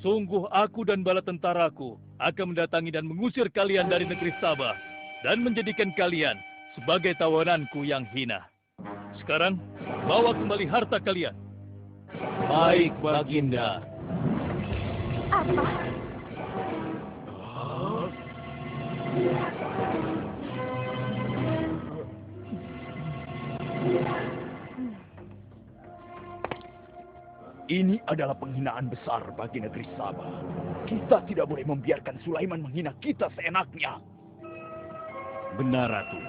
Sungguh aku dan bala tentaraku akan mendatangi dan mengusir kalian dari negeri Sabah dan menjadikan kalian sebagai tawananku yang hina. Sekarang, bawa kembali harta kalian. Baik, Baginda. Apa? Ini adalah penghinaan besar bagi negeri Sabah. Kita tidak boleh membiarkan Sulaiman menghina kita seenaknya. Benar, Ratu.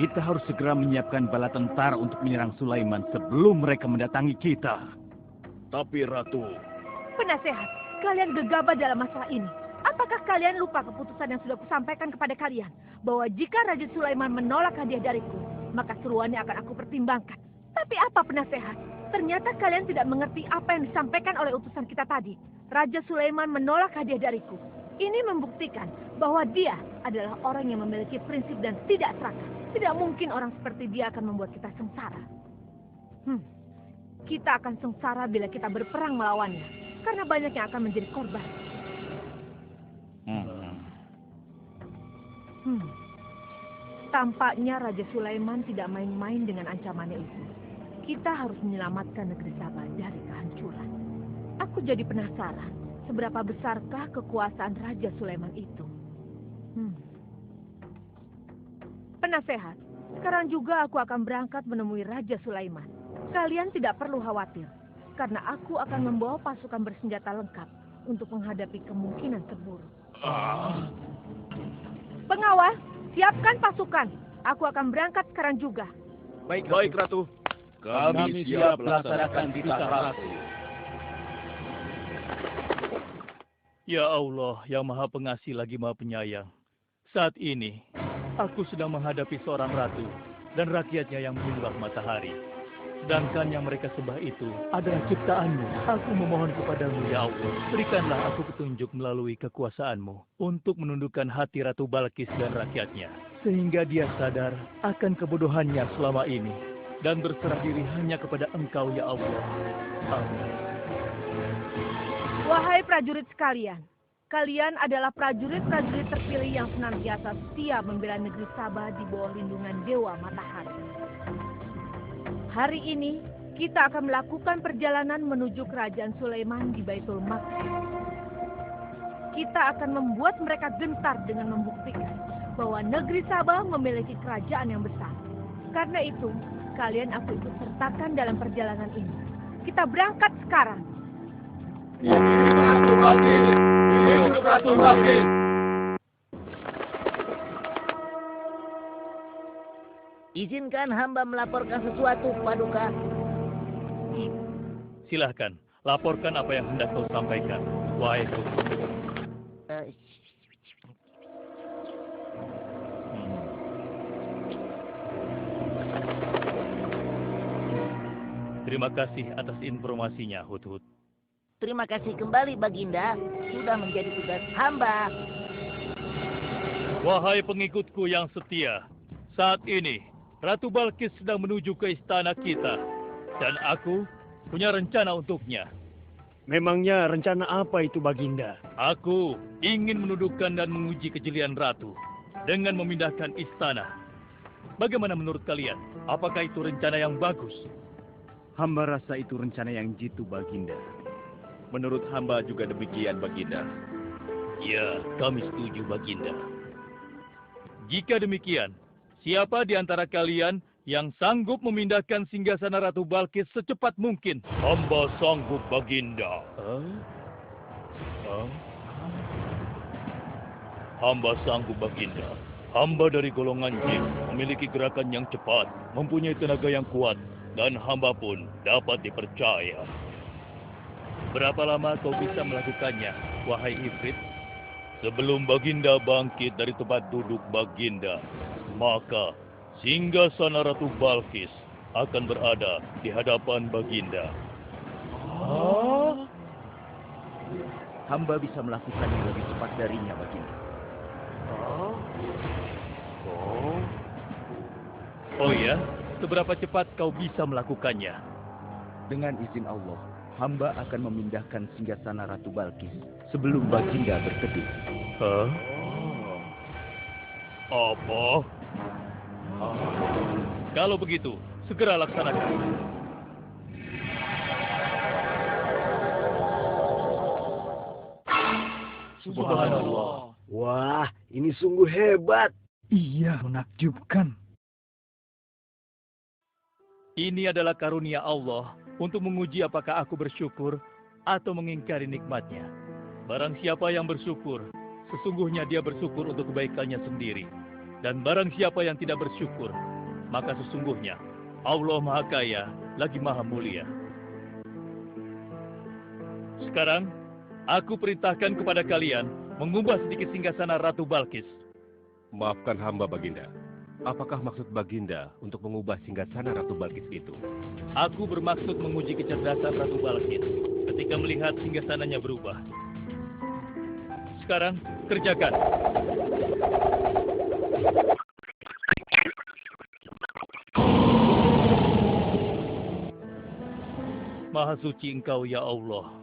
Kita harus segera menyiapkan bala tentara untuk menyerang Sulaiman sebelum mereka mendatangi kita. Tapi, Ratu... Penasehat, kalian gegabah dalam masalah ini. Apakah kalian lupa keputusan yang sudah kusampaikan kepada kalian? Bahwa jika Raja Sulaiman menolak hadiah dariku, maka seruannya akan aku pertimbangkan. Tapi apa, penasehat? Ternyata kalian tidak mengerti apa yang disampaikan oleh utusan kita tadi. Raja Sulaiman menolak hadiah dariku. Ini membuktikan bahwa dia adalah orang yang memiliki prinsip dan tidak serakah. Tidak mungkin orang seperti dia akan membuat kita sengsara. Kita akan sengsara bila kita berperang melawannya. Karena banyak yang akan menjadi korban. Tampaknya Raja Sulaiman tidak main-main dengan ancamannya itu. Kita harus menyelamatkan negeri Sabah dari kehancuran. Aku jadi penasaran, seberapa besarkah kekuasaan Raja Sulaiman itu? Penasehat, sekarang juga aku akan berangkat menemui Raja Sulaiman. Kalian tidak perlu khawatir, karena aku akan membawa pasukan bersenjata lengkap untuk menghadapi kemungkinan terburuk. Pengawal, siapkan pasukan. Aku akan berangkat sekarang juga. Baik, Ratu. Kami siap melaksanakan titah Ratu. Ya Allah, yang Maha Pengasih lagi Maha Penyayang. Saat ini, aku sedang menghadapi seorang ratu dan rakyatnya yang menyembah matahari. Sedangkan yang mereka sembah itu adalah ciptaanmu. Aku memohon kepadamu, ya Allah. Berikanlah aku petunjuk melalui kekuasaanmu untuk menundukkan hati Ratu Balkis dan rakyatnya. Sehingga dia sadar akan kebodohannya selama ini. Dan berserah diri hanya kepada Engkau, ya Allah. Amin. Wahai prajurit sekalian, kalian adalah prajurit-prajurit terpilih yang senantiasa setia membela negeri Sabah di bawah lindungan Dewa Matahari. Hari ini, kita akan melakukan perjalanan menuju kerajaan Sulaiman di Baitul Maqdis. Kita akan membuat mereka gentar dengan membuktikan bahwa negeri Sabah memiliki kerajaan yang besar. Karena itu, kalian aku ikut sertakan dalam perjalanan ini. Kita berangkat sekarang. Ratu Balkis! Hidup Ratu Balkis! Izinkan hamba melaporkan sesuatu, Paduka. Silahkan, laporkan apa yang hendak kau sampaikan, wahai Sultan. Terima kasih atas informasinya, Hudhud. Terima kasih kembali, Baginda. Sudah menjadi tugas hamba. Wahai pengikutku yang setia, saat ini Ratu Balkis sedang menuju ke istana kita. Dan aku punya rencana untuknya. Memangnya rencana apa itu, Baginda? Aku ingin menundukkan dan menguji kejelian Ratu dengan memindahkan istana. Bagaimana menurut kalian? Apakah itu rencana yang bagus? Hamba rasa itu rencana yang jitu, Baginda. Menurut hamba juga demikian, Baginda. Ya, kami setuju, Baginda. Jika demikian, siapa di antara kalian yang sanggup memindahkan singgasana Ratu Balkis secepat mungkin? Hamba sanggup, Baginda. Hamba sanggup, Baginda. Hamba dari golongan jin, memiliki gerakan yang cepat, mempunyai tenaga yang kuat, dan hamba pun dapat dipercaya. Berapa lama kau bisa melakukannya, wahai Ifrit? Sebelum Baginda bangkit dari tempat duduk Baginda, maka singgasana Ratu Balkis akan berada di hadapan Baginda. Hamba bisa melakukannya lebih cepat darinya, Baginda. Oh ya? Seberapa cepat kau bisa melakukannya? Dengan izin Allah, hamba akan memindahkan singgasana Ratu Balkis sebelum Baginda berteduh. Apa? Kalau begitu, segera laksanakan. Subhanallah. Wah, ini sungguh hebat. Iya, menakjubkan. Ini adalah karunia Allah untuk menguji apakah aku bersyukur atau mengingkari nikmatnya. Barang siapa yang bersyukur, sesungguhnya dia bersyukur untuk kebaikannya sendiri. Dan barang siapa yang tidak bersyukur, maka sesungguhnya Allah Maha Kaya lagi Maha Mulia. Sekarang, aku perintahkan kepada kalian mengubah sedikit singgasana Ratu Balkis. Maafkan hamba, Baginda. Apakah maksud Baginda untuk mengubah singgasana Ratu Balkis itu? Aku bermaksud menguji kecerdasan Ratu Balkis ketika melihat singgasananya berubah. Sekarang, kerjakan. Maha suci Engkau, ya Allah.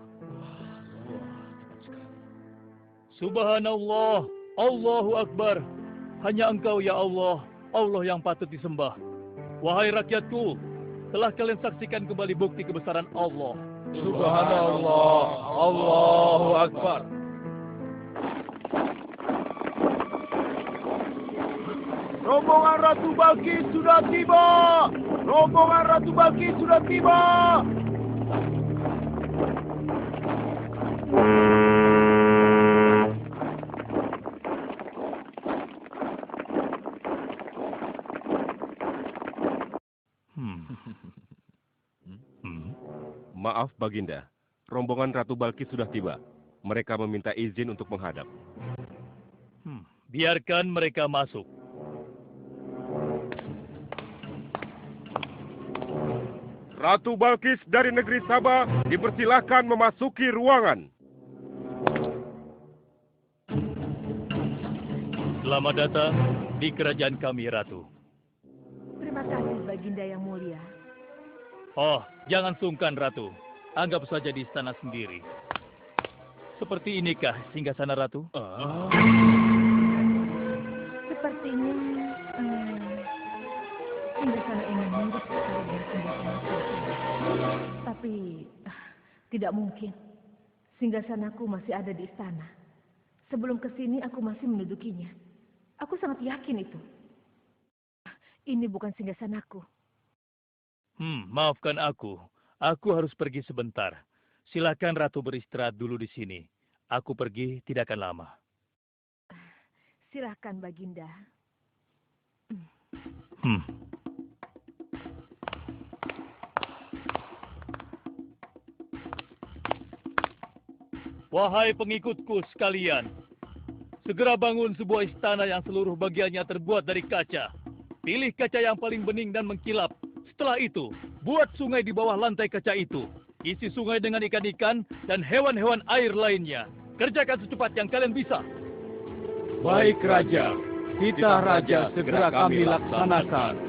Subhanallah, Allahu Akbar. Hanya Engkau, ya Allah, Allah yang patut disembah. Wahai rakyatku, telah kalian saksikan kembali bukti kebesaran Allah. Subhanallah, Allahu Akbar. Rombongan Ratu Balkis sudah tiba! Rombongan Ratu Balkis sudah tiba! Maaf, Baginda. Rombongan Ratu Balkis sudah tiba. Mereka meminta izin untuk menghadap. Biarkan mereka masuk. Ratu Balkis dari negeri Sabah dipersilakan memasuki ruangan. Selamat datang di kerajaan kami, Ratu. Terima kasih, Baginda yang mulia. Oh, jangan sungkan, Ratu. Anggap saja di istana sendiri. Seperti inikah singgasana Ratu? Sepertinya singgasana ini mirip sekali dengan singgasana Sultan. Tapi tidak mungkin. Singgasanaku masih ada di istana. Sebelum kesini aku masih mendudukinya. Aku sangat yakin itu. Ini bukan singgasanaku. Maafkan aku. Aku harus pergi sebentar. Silakan Ratu beristirahat dulu di sini. Aku pergi tidak akan lama. Silakan, Baginda. Wahai pengikutku sekalian, segera bangun sebuah istana yang seluruh bagiannya terbuat dari kaca. Pilih kaca yang paling bening dan mengkilap. Setelah itu, buat sungai di bawah lantai kaca itu. Isi sungai dengan ikan-ikan dan hewan-hewan air lainnya. Kerjakan secepat yang kalian bisa. Baik, Raja. Titah Raja segera kami laksanakan.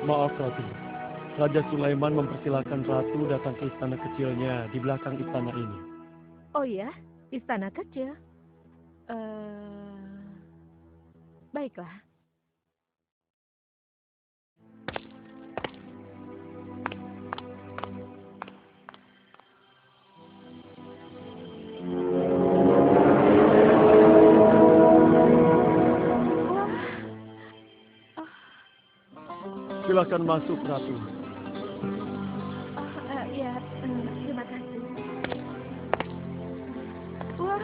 Maaf, Ratu. Raja Sulaiman mempersilahkan Ratu datang ke istana kecilnya di belakang istana ini. Oh ya, istana kecil. Baiklah. Silakan masuk, Ratu. Ya, terima kasih. Wah.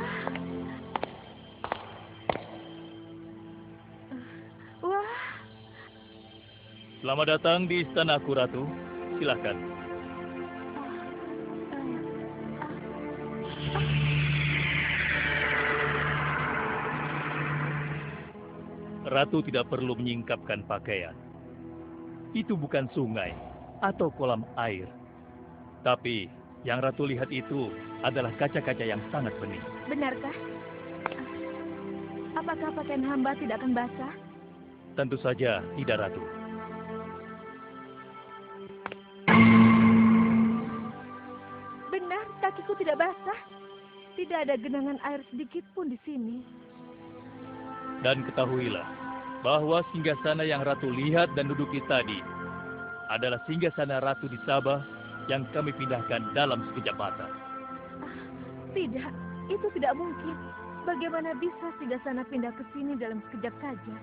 Wah. Selamat datang di istanaku, Ratu. Silakan. Ratu tidak perlu menyingkapkan pakaian. Itu bukan sungai atau kolam air. Tapi yang Ratu lihat itu adalah kaca-kaca yang sangat bening. Benarkah? Apakah pakaian hamba tidak akan basah? Tentu saja tidak, Ratu. Benar, kakiku tidak basah. Tidak ada genangan air sedikit pun di sini. Dan ketahuilah bahwa singgasana yang Ratu lihat dan duduki tadi adalah singgasana Ratu di Sabah yang kami pindahkan dalam sekejap mata. Tidak, itu tidak mungkin. Bagaimana bisa singgasana pindah ke sini dalam sekejap saja?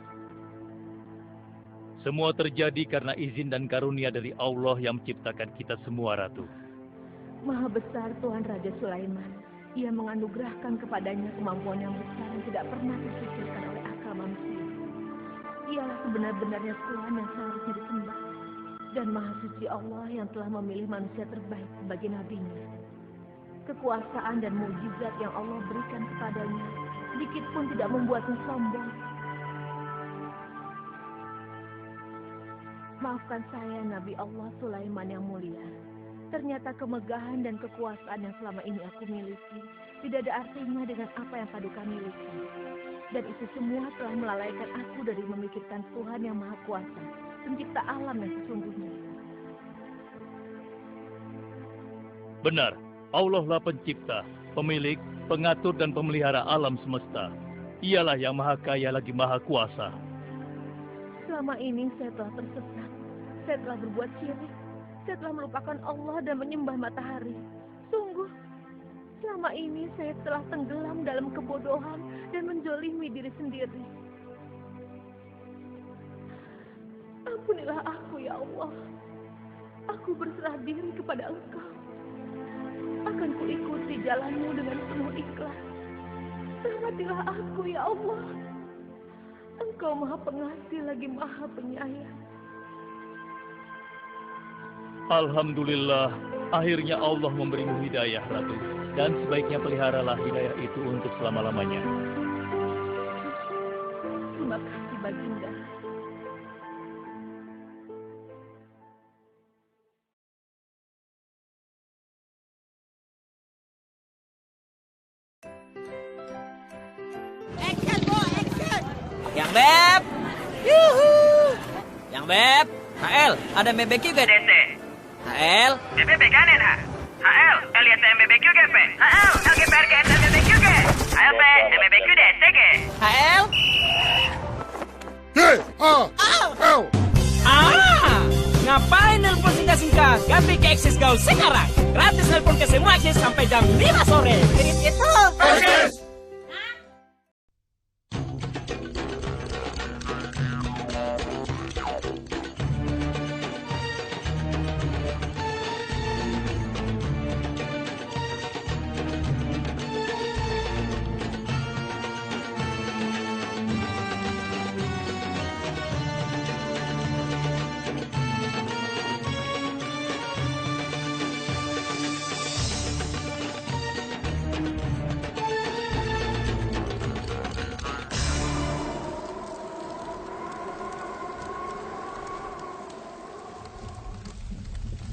Semua terjadi karena izin dan karunia dari Allah yang menciptakan kita semua, Ratu. Maha besar Tuhan Raja Sulaiman. Ia menganugerahkan kepadanya kemampuan yang besar yang tidak pernah terpikirkan oleh akal manusia. Ialah sebenar-benarnya Tuhan yang seharusnya disembah. Dan Maha Suci Allah yang telah memilih manusia terbaik sebagai nabinya. Kekuasaan dan mukjizat yang Allah berikan kepadanya sedikit pun tidak membuatnya sombong. Maafkan saya, Nabi Allah Sulaiman yang mulia. Ternyata kemegahan dan kekuasaan yang selama ini aku miliki tidak ada artinya dengan apa yang Paduka miliki. Dan itu semua telah melalaikan aku dari memikirkan Tuhan yang Maha Kuasa, pencipta alam yang sesungguhnya. Benar, Allah lah pencipta, pemilik, pengatur dan pemelihara alam semesta. Ialah yang Maha Kaya lagi Maha Kuasa. Selama ini saya telah tersesat, saya telah berbuat syirik, saya telah melupakan Allah dan menyembah matahari. Sungguh, selama ini saya telah tenggelam dalam kebodohan dan menzolimi diri sendiri. Ampunilah aku, ya Allah. Aku berserah diri kepada Engkau. Akan kuikuti jalanmu dengan penuh ikhlas. Rahmatilah aku, ya Allah. Engkau Maha Pengasih lagi Maha Penyayang. Alhamdulillah, akhirnya Allah memberimu hidayah, Ratu. Dan sebaiknya peliharalah hidayah itu untuk selama-lamanya. Terima kasih, Baginda. Action, Bo, action! Yang Beb! Yuhu! Yang Beb! HL, ada BBQ gak? DC. HL? BBQ kanen, ha? HL, lihat MBBQ GP. HL, LGPR ke MBBQ ke. HLP, MBBQ DC ke. HL? Ngapain nelpon singkat-singkat? Ganti ke Axis Gaul sekarang. Gratis nelpon ke semua Axis sampai jam 5 sore. Jadi itu. Axis!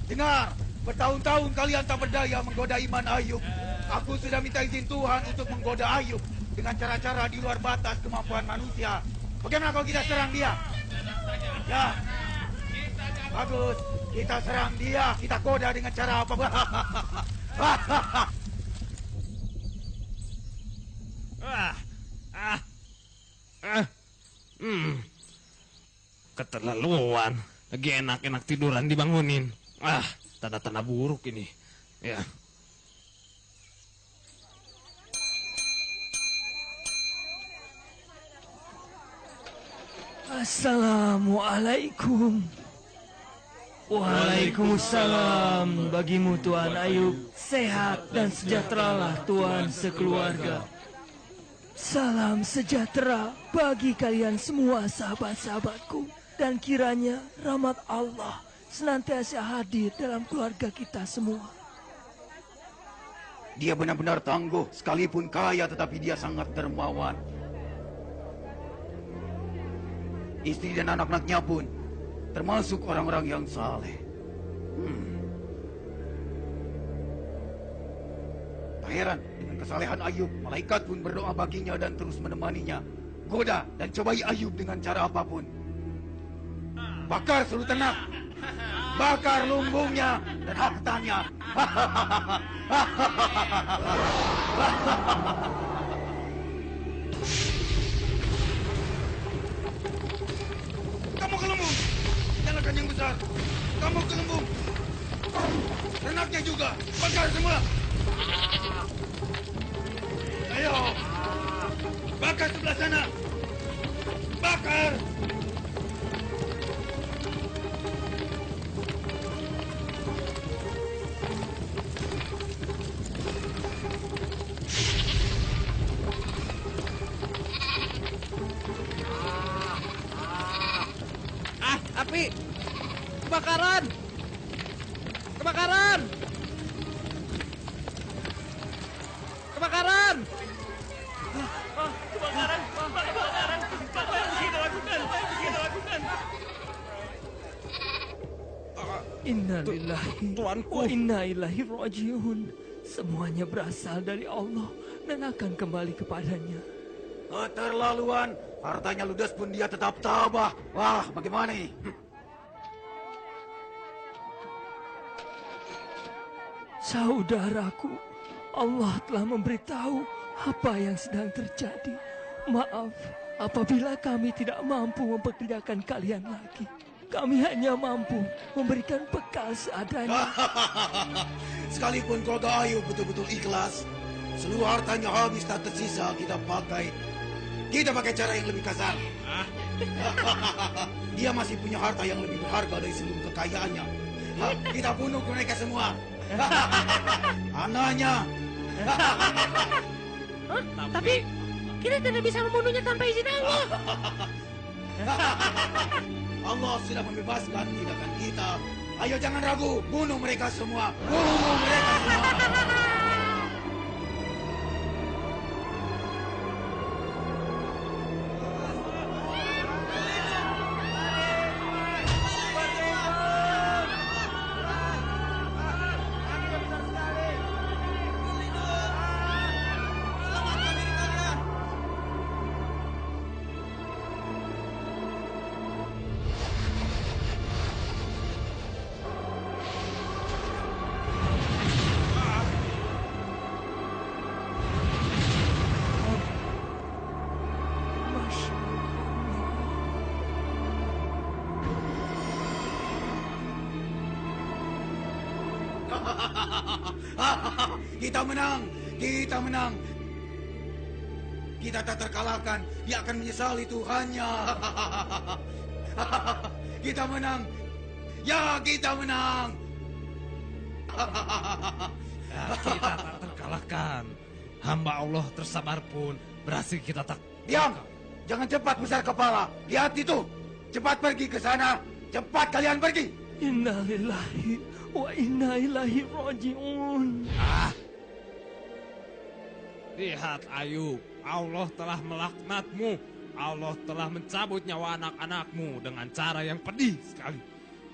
Dengar, bertahun-tahun kalian tak berdaya menggoda iman Ayub. Aku sudah minta izin Tuhan untuk menggoda Ayub dengan cara-cara di luar batas kemampuan manusia. Bagaimana kalau kita serang dia? Ya. Bagus, kita serang dia. Kita goda dengan cara apa? Keterlaluan. Lagi enak-enak tiduran dibangunin. Tanda-tanda buruk ini. Ya. Assalamualaikum. Waalaikumsalam. Bagimu Tuan Ayub, sehat dan sejahteralah Tuan sekeluarga. Salam sejahtera bagi kalian semua sahabat-sahabatku, dan kiranya rahmat Allah senantiasa hadir dalam keluarga kita semua. Dia benar-benar tangguh, sekalipun kaya tetapi dia sangat dermawan. Istri dan anak-anaknya pun termasuk orang-orang yang saleh. Tak heran dengan kesalehan Ayub, malaikat pun berdoa baginya dan terus menemaninya. Goda dan cobai Ayub dengan cara apapun. Bakar seluruh ternak, bakar lumbungnya dan hartanya. Kamu ke lumbung, nyalakan yang besar. Kamu ke lumbung, ternaknya juga, bakar semua. Ayo, bakar sebelah sana, bakar. Api! Kebakaran! Kebakaran! Kebakaran! Kebakaran! Kebakaran! Apa yang kita lakukan? Apa yang kita lakukan? Inna lillahi wa inna ilaihi rajiun. Semuanya berasal dari Allah dan akan kembali kepadanya. Keterlaluan, hartanya ludes pun dia tetap tabah. Wah, bagaimana ini? Saudaraku, Allah telah memberitahu apa yang sedang terjadi. Maaf apabila kami tidak mampu mempekerjakan kalian lagi. Kami hanya mampu memberikan bekal seadanya. Sekalipun keluarga Ayub betul-betul ikhlas, seluruh hartanya habis tak tersisa kita pakai cara yang lebih kasar. Dia masih punya harta yang lebih berharga dari seluruh kekayaannya. Kita bunuh mereka semua. Anaknya. Tapi kita tidak bisa membunuhnya tanpa izin Allah. Allah sudah membebaskan tindakan kita. Ayo jangan ragu, bunuh mereka semua. Bunuh mereka semua. Kita menang, kita menang. Kita tak terkalahkan, dia akan menyesali Tuhannya. Kita menang, ya kita menang. Kita tak terkalahkan. Hamba Allah tersabar pun berhasil kita tak. Diam, jangan cepat besar kepala. Lihat itu, cepat pergi ke sana. Cepat kalian pergi. Inna lillahi wa inna ilaihi rajiun. Lihat Ayub, Allah telah melaknatmu. Allah telah mencabut nyawa anak-anakmu dengan cara yang pedih sekali.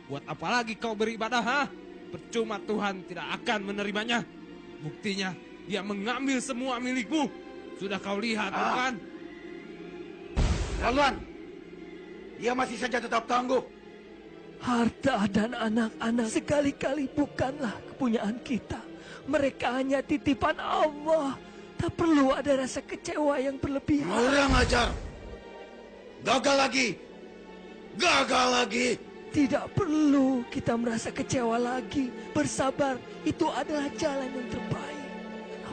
Buat apa lagi kau beribadah, ha? Percuma Tuhan tidak akan menerimanya. Buktinya, dia mengambil semua milikmu. Sudah kau lihat, bukan? Laluan, dia masih saja tetap tangguh. Harta dan anak-anak sekali-kali bukanlah kepunyaan kita. Mereka hanya titipan Allah. Tak perlu ada rasa kecewa yang berlebihan. Kurang ajar. Gagal lagi. Gagal lagi. Tidak perlu kita merasa kecewa lagi. Bersabar, itu adalah jalan yang terbaik.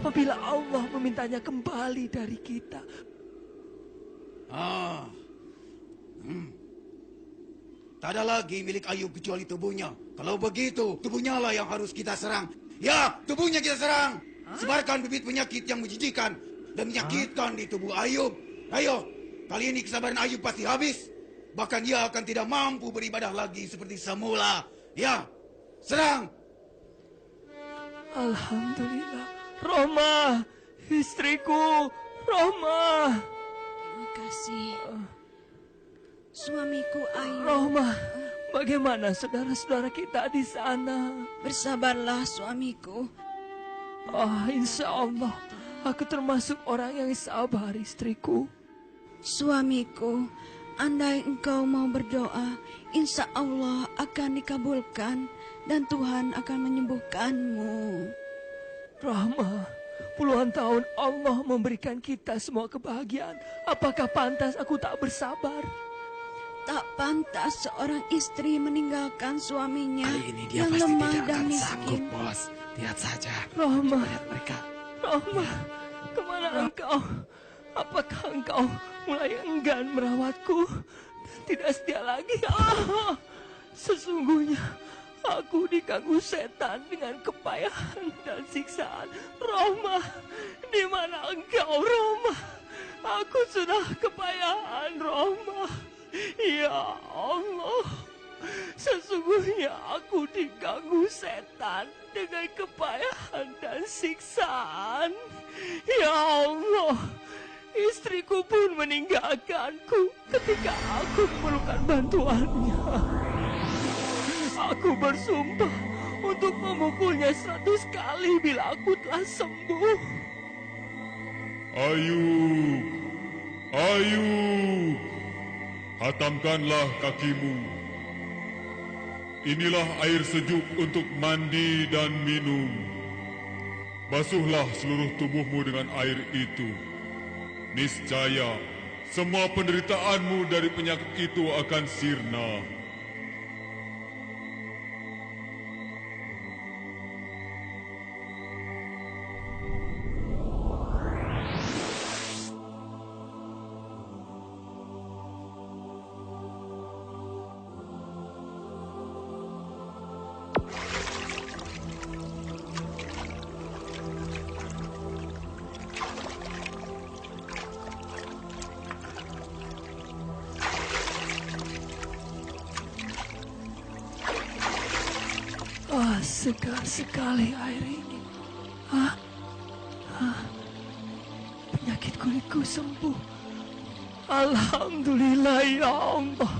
Apabila Allah memintanya kembali dari kita. Tak ada lagi milik Ayub kecuali tubuhnya. Kalau begitu, tubuhnya lah yang harus kita serang. Ya, tubuhnya kita serang. Sebarkan bibit penyakit yang menjijikan dan menyakitkan di tubuh Ayub. Ayo, kali ini kesabaran Ayub pasti habis. Bahkan dia akan tidak mampu beribadah lagi seperti semula. Ya, serang. Alhamdulillah. Roma, istriku, Roma. Terima kasih. Suamiku Ayub. Roma, bagaimana saudara-saudara kita di sana? Bersabarlah suamiku. Insya Allah, aku termasuk orang yang sabar, istriku. Suamiku, andai engkau mau berdoa, insya Allah akan dikabulkan dan Tuhan akan menyembuhkanmu. Rahma, puluhan tahun Allah memberikan kita semua kebahagiaan. Apakah pantas aku tak bersabar? Tak pantas seorang istri meninggalkan suaminya Kali ini dia yang pasti lemah tidak dan akan miskin. sanggup, Bos. Lihat saja. Rahma, Lihat mereka. Rahma, kemana engkau? Apakah engkau mulai enggan merawatku dan tidak setia lagi? Sesungguhnya aku diganggu setan dengan kepayahan dan siksaan. Rahma, di mana engkau, Rahma? Aku sudah kepayahan, Rahma. Ya Allah, sesungguhnya aku diganggu setan dengan kepayahan dan siksaan. Ya Allah, istriku pun meninggalkanku ketika aku memerlukan bantuannya. Aku bersumpah untuk memukulnya 100 kali bila aku telah sembuh. Ayub, Ayub, hatamkanlah kakimu. Inilah air sejuk untuk mandi dan minum. Basuhlah seluruh tubuhmu dengan air itu. Niscaya semua penderitaanmu dari penyakit itu akan sirna. Segar sekali air ini. Penyakit kulitku sembuh. Alhamdulillah ya Allah.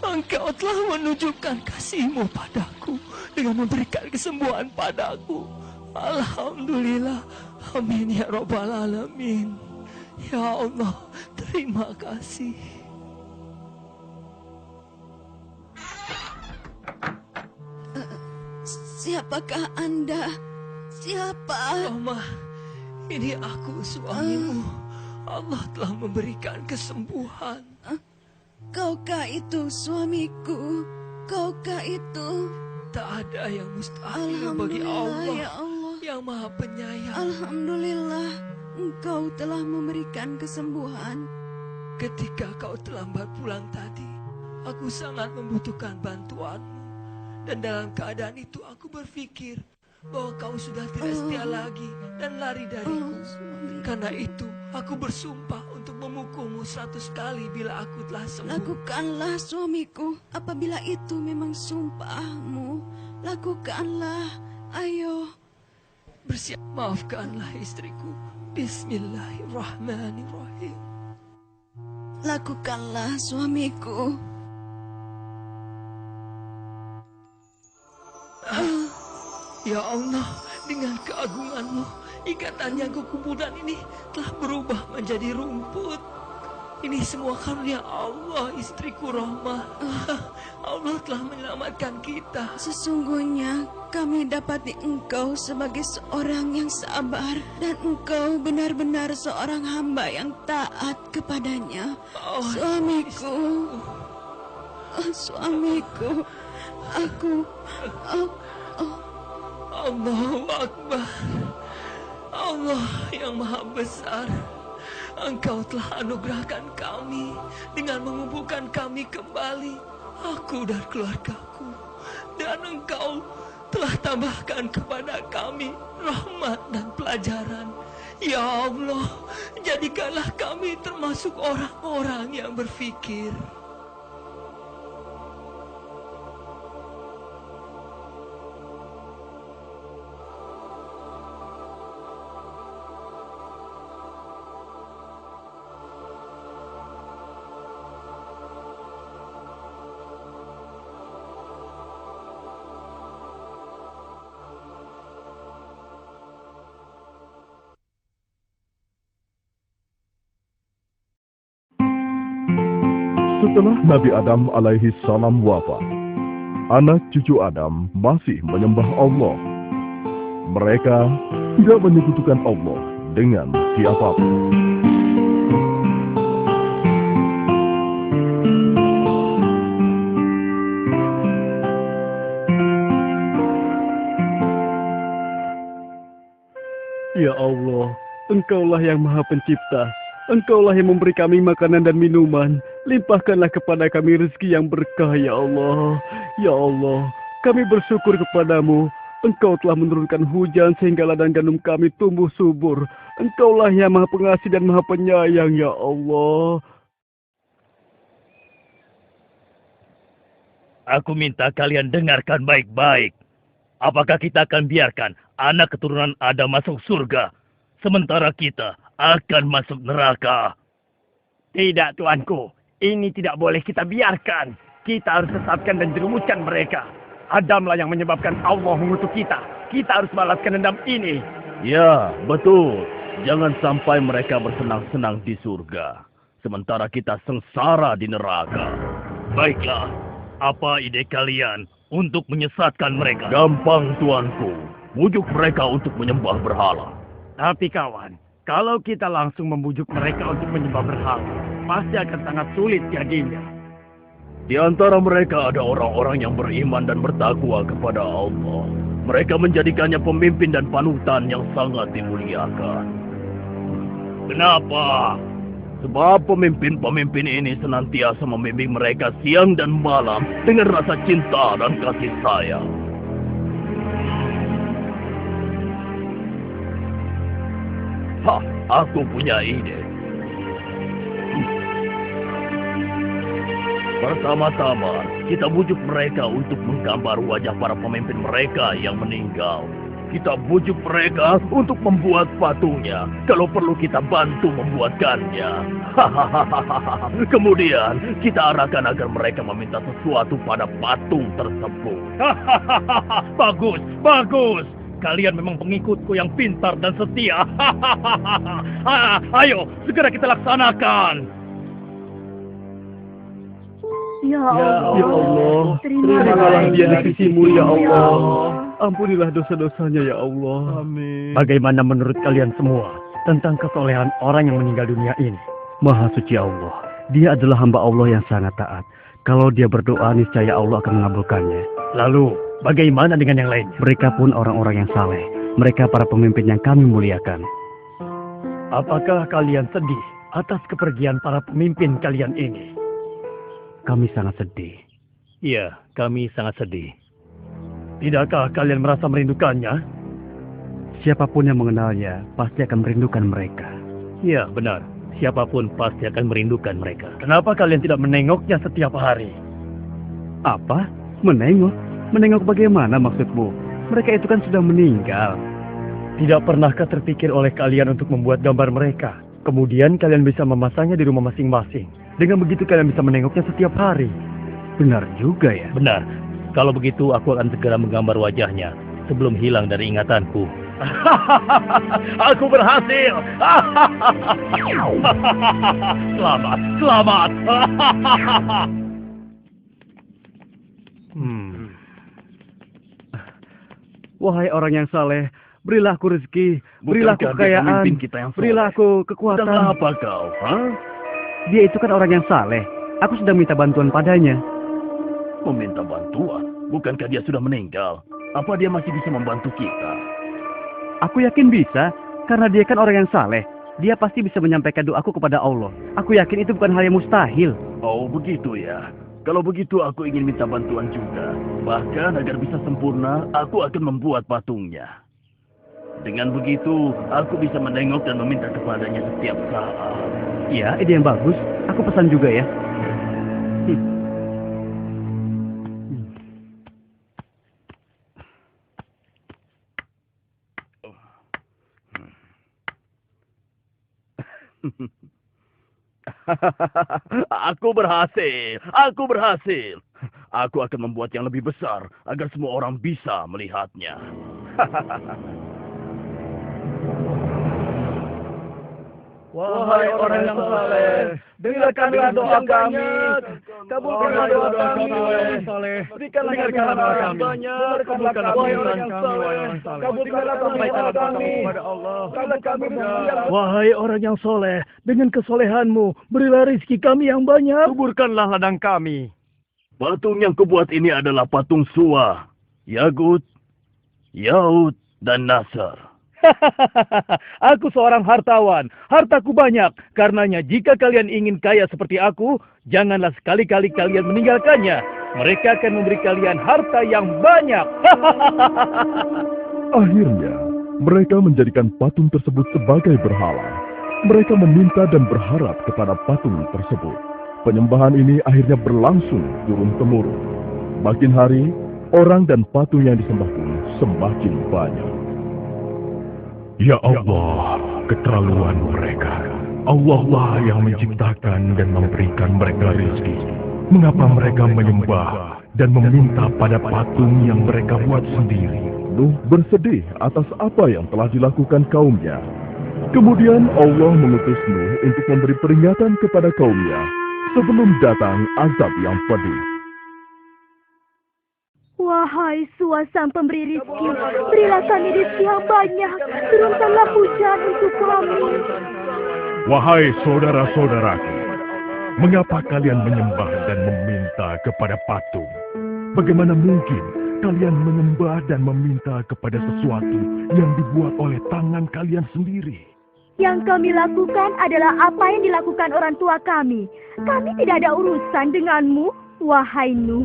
Engkau telah menunjukkan kasih-Mu padaku dengan memberikan kesembuhan padaku. Alhamdulillah. Amin ya Rabbal Alamin. Ya Allah, terima kasih. Siapakah Anda? Siapa? Roma, ini aku suamimu. Allah telah memberikan kesembuhan. Kaukah itu suamiku? Kaukah itu? Tak ada yang mustahil bagi Allah, ya Allah yang Maha Penyayang. Alhamdulillah, Engkau telah memberikan kesembuhan. Ketika kau terlambat pulang tadi, aku sangat membutuhkan bantuanmu. Dan dalam keadaan itu aku berpikir bahwa kau sudah tidak setia lagi dan lari dariku. Karena itu aku bersumpah untuk memukulmu 100 kali bila aku telah sembuh. Lakukanlah suamiku, apabila itu memang sumpahmu. Lakukanlah, ayo. Bersiap, maafkanlah istriku. Bismillahirrahmanirrahim. Lakukanlah suamiku. Ya Allah, dengan keagungan-Mu, ikatan yang kukumpulkan ini telah berubah menjadi rumput. Ini semua karunia Allah, istriku Rohmah. Allah telah menyelamatkan kita. Sesungguhnya kami dapati engkau sebagai seorang yang sabar dan engkau benar-benar seorang hamba yang taat kepadanya. Suamiku, suamiku, Allahu Akbar. Allah yang Maha Besar, Engkau telah anugerahkan kami dengan mengumpulkan kami kembali, aku dan keluargaku. Dan Engkau telah tambahkan kepada kami rahmat dan pelajaran. Ya Allah, jadikanlah kami termasuk orang-orang yang berfikir. Setelah Nabi Adam alaihi salam wafat, anak cucu Adam masih menyembah Allah. Mereka tidak menyekutukan Allah dengan siapapun. Ya Allah, Engkaulah yang Maha Pencipta. Engkaulah yang memberi kami makanan dan minuman. Limpahkanlah kepada kami rezeki yang berkah, ya Allah. Ya Allah, kami bersyukur kepadamu. Engkau telah menurunkan hujan sehingga ladang gandum kami tumbuh subur. Engkaulah yang Maha Pengasih dan Maha Penyayang, ya Allah. Aku minta kalian dengarkan baik-baik. Apakah kita akan biarkan anak keturunan Adam masuk surga, sementara kita akan masuk neraka? Tidak, Tuanku. Ini tidak boleh kita biarkan. Kita harus sesatkan dan jerumuskan mereka. Adamlah yang menyebabkan Allah mengutuk kita. Kita harus balaskan dendam ini. Ya, betul. Jangan sampai mereka bersenang-senang di surga, sementara kita sengsara di neraka. Baiklah, apa ide kalian untuk menyesatkan mereka? Gampang, Tuanku. Bujuk mereka untuk menyembah berhala. Tapi kawan, kalau kita langsung membujuk mereka untuk menyembah berhala, pasti akan sangat sulit jadinya. Di antara mereka ada orang-orang yang beriman dan bertakwa kepada Allah. Mereka menjadikannya pemimpin dan panutan yang sangat dimuliakan. Kenapa? Sebab pemimpin-pemimpin ini senantiasa membimbing mereka siang dan malam dengan rasa cinta dan kasih sayang. Aku punya ide. Pertama-tama, kita bujuk mereka untuk menggambar wajah para pemimpin mereka yang meninggal. Kita bujuk mereka untuk membuat patungnya. Kalau perlu kita bantu membuatkannya. Kemudian, kita arahkan agar mereka meminta sesuatu pada patung tersebut. Bagus, bagus. Kalian memang pengikutku yang pintar dan setia. Ayo, segera kita laksanakan. Ya Ya Allah, terimalah dia di sisimu, ya Allah. Ampunilah dosa-dosanya, ya Allah. Amin. Bagaimana menurut kalian semua tentang kesolehan orang yang meninggal dunia ini? Maha suci Allah, dia adalah hamba Allah yang sangat taat. Kalau dia berdoa, niscaya Allah akan mengabulkannya. Lalu, bagaimana dengan yang lainnya? Mereka pun orang-orang yang saleh. Mereka para pemimpin yang kami muliakan. Apakah kalian sedih atas kepergian para pemimpin kalian ini? Kami sangat sedih. Iya, kami sangat sedih. Tidakkah kalian merasa merindukannya? Siapapun yang mengenalnya pasti akan merindukan mereka. Iya, benar. Siapapun pasti akan merindukan mereka. Kenapa kalian tidak menengoknya setiap hari? Apa? Menengok? Menengok bagaimana maksudmu? Mereka itu kan sudah meninggal. Tidak pernahkah terpikir oleh kalian untuk membuat gambar mereka? Kemudian kalian bisa memasangnya di rumah masing-masing. Dengan begitu kalian bisa menengoknya setiap hari. Benar juga ya? Benar. Kalau begitu aku akan segera menggambar wajahnya sebelum hilang dari ingatanku. Aku berhasil. Selamat, selamat. Wahai orang yang saleh, berilah aku rezeki, berilah aku kekayaan, berilah aku kekuatan. Sedang apa kau? Dia itu kan orang yang saleh. Aku sedang minta bantuan padanya. Meminta bantuan? Bukankah dia sudah meninggal? Apa dia masih bisa membantu kita? Aku yakin bisa, karena dia kan orang yang saleh. Dia pasti bisa menyampaikan doaku kepada Allah. Aku yakin itu bukan hal yang mustahil. Oh, begitu ya. Kalau begitu aku ingin minta bantuan juga. Bahkan agar bisa sempurna, aku akan membuat patungnya. Dengan begitu, aku bisa menengok dan meminta kepadanya setiap saat. Iya, ide yang bagus. Aku pesan juga ya. Aku berhasil. Aku berhasil. Aku akan membuat yang lebih besar agar semua orang bisa melihatnya. Wahai orang yang saleh, dengarkanlah doa kami. Kabulkanlah doa kami, wahai yang saleh. Berikanlah doa kami banyak. Kabulkanlah doa yang saleh. Kabulkanlah doa kami kepada Allah. Wahai orang yang soleh, dengan kesolehanmu, berilah rezeki kami yang banyak. Kuburkanlah ladang kami. Patung yang kubuat ini adalah patung Suwa, Yagut, Yaud, dan Nasr. Aku seorang hartawan, hartaku banyak. Karenanya jika kalian ingin kaya seperti aku, janganlah sekali-kali kalian meninggalkannya. Mereka akan memberi kalian harta yang banyak. Akhirnya, mereka menjadikan patung tersebut sebagai berhala. Mereka meminta dan berharap kepada patung tersebut. Penyembahan ini akhirnya berlangsung turun-temurun. Makin hari, orang dan patung yang disembah pun semakin banyak. Ya Allah, keterlaluan mereka. Allah lah yang menciptakan dan memberikan mereka rezeki. Mengapa mereka menyembah dan meminta pada patung yang mereka buat sendiri? Nuh bersedih atas apa yang telah dilakukan kaumnya. Kemudian Allah mengutus Nuh untuk memberi peringatan kepada kaumnya sebelum datang azab yang pedih. Wahai Suwa sang pemberi rizki, berilah kami rizki yang banyak, turunkanlah hujan untuk kami. Wahai saudara-saudaraku, mengapa kalian menyembah dan meminta kepada patung? Bagaimana mungkin kalian menyembah dan meminta kepada sesuatu yang dibuat oleh tangan kalian sendiri? Yang kami lakukan adalah apa yang dilakukan orang tua kami. Kami tidak ada urusan denganmu, wahai Nuh.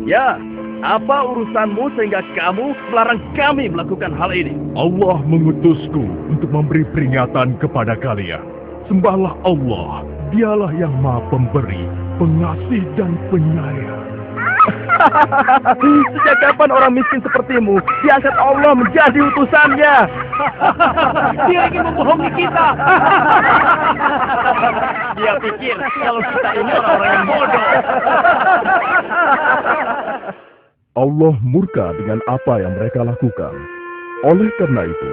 Ya, apa urusanmu sehingga kamu melarang kami melakukan hal ini? Allah mengutusku untuk memberi peringatan kepada kalian. Sembahlah Allah, dialah yang maha pemberi, pengasih dan penyayang. Sejak kapan orang miskin sepertimu diangkat Allah menjadi utusannya? Dia ingin membohongi kita. Dia pikir kalau kita ini orang-orang yang bodoh. Allah murka dengan apa yang mereka lakukan. Oleh karena itu,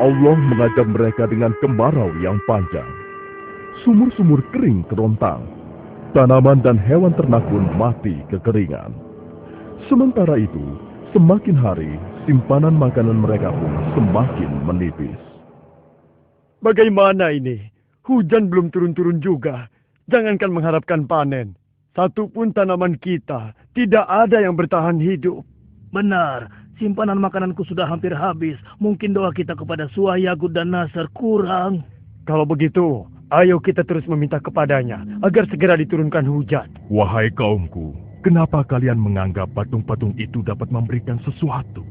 Allah mengajar mereka dengan kemarau yang panjang. Sumur-sumur kering kerontang. Tanaman dan hewan ternak pun mati kekeringan. Sementara itu, semakin hari, simpanan makanan mereka pun semakin menipis. Bagaimana ini? Hujan belum turun-turun juga. Jangankan mengharapkan panen. Satupun tanaman kita tidak ada yang bertahan hidup. Benar, simpanan makananku sudah hampir habis. Mungkin doa kita kepada Suwa, Yagut, dan Nasr kurang. Kalau begitu, ayo kita terus meminta kepadanya agar segera diturunkan hujan. Wahai kaumku, kenapa kalian menganggap patung-patung itu dapat memberikan sesuatu?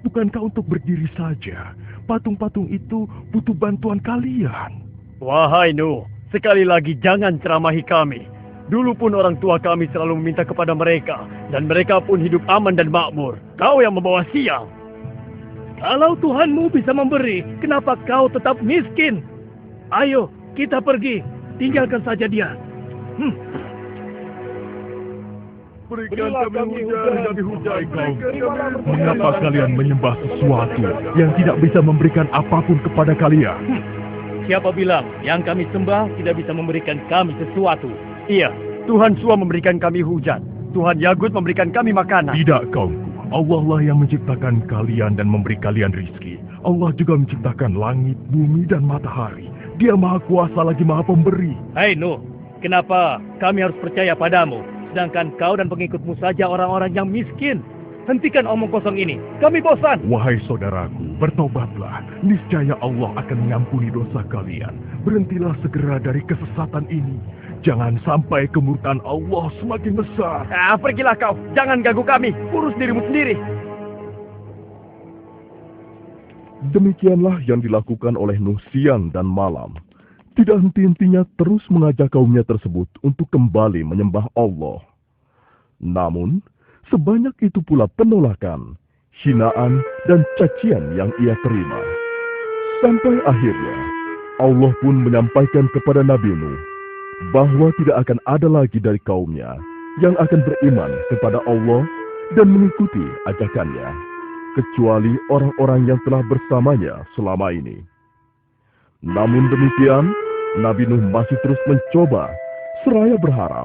Bukankah untuk berdiri saja, patung-patung itu butuh bantuan kalian? Wahai Nuh, sekali lagi jangan ceramahi kami. Dulu pun orang tua kami selalu meminta kepada mereka, dan mereka pun hidup aman dan makmur. Kau yang membawa sial. Kalau Tuhanmu bisa memberi, kenapa kau tetap miskin? Ayo, kita pergi. Tinggalkan saja dia. Berikan kami hujan. Mengapa kalian menyembah sesuatu yang tidak bisa memberikan apapun kepada kalian? Siapa bilang yang kami sembah tidak bisa memberikan kami sesuatu? Iya, Tuhan Sua memberikan kami hujan. Tuhan Yagut memberikan kami makanan. Tidak, kaumku. Allah lah yang menciptakan kalian dan memberi kalian rizki. Allah juga menciptakan langit, bumi, dan matahari. Dia maha kuasa lagi maha pemberi. Hai Nuh, kenapa kami harus percaya padamu? Sedangkan kau dan pengikutmu saja orang-orang yang miskin. Hentikan omong kosong ini, kami bosan. Wahai saudaraku, bertobatlah. Niscaya Allah akan mengampuni dosa kalian. Berhentilah segera dari kesesatan ini. Jangan sampai kemurkaan Allah semakin besar. Pergilah kau, jangan ganggu kami. Urus dirimu sendiri. Demikianlah yang dilakukan oleh Nuh siang dan malam. Tidak henti-hentinya terus mengajak kaumnya tersebut untuk kembali menyembah Allah. Namun, sebanyak itu pula penolakan, hinaan, dan cacian yang ia terima. Sampai akhirnya, Allah pun menyampaikan kepada Nabi Nuh bahwa tidak akan ada lagi dari kaumnya yang akan beriman kepada Allah dan mengikuti ajakannya, kecuali orang-orang yang telah bersamanya selama ini. Namun demikian, Nabi Nuh masih terus mencoba, seraya berharap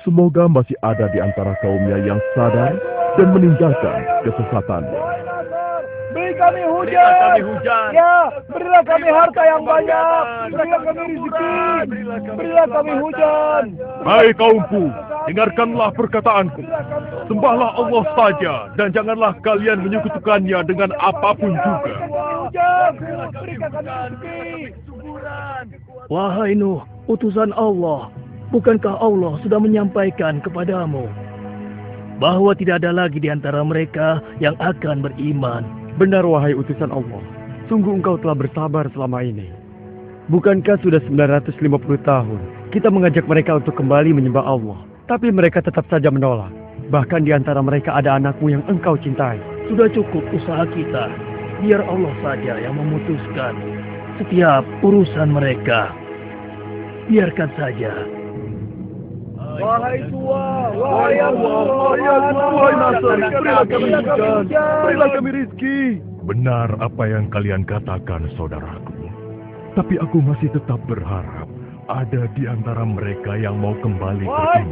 semoga masih ada di antara kaumnya yang sadar dan meninggalkan kesesatannya. Beri kami hujan. Ya, berilah kami harta yang banyak. Berilah kami rezeki. Berilah kami hujan. Hai kaumku, dengarkanlah perkataanku. Sembahlah Allah saja dan janganlah kalian menyekutukannya dengan apapun juga. Wahai Nuh, utusan Allah, bukankah Allah sudah menyampaikan kepadamu bahwa tidak ada lagi di antara mereka yang akan beriman? Benar, wahai utusan Allah. Sungguh engkau telah bersabar selama ini. Bukankah sudah 950 tahun kita mengajak mereka untuk kembali menyembah Allah, tapi mereka tetap saja menolak. Bahkan di antara mereka ada anakmu yang engkau cintai. Sudah cukup usaha kita. Biar Allah saja yang memutuskan setiap urusan mereka. Biarkan saja. Wahai tua, wahai Allah, wahai Nasr, berilah kami hujan, berilah kami rizki. Benar apa yang kalian katakan, saudaraku. Tapi aku masih tetap berharap ada di antara mereka yang mau kembali beriman.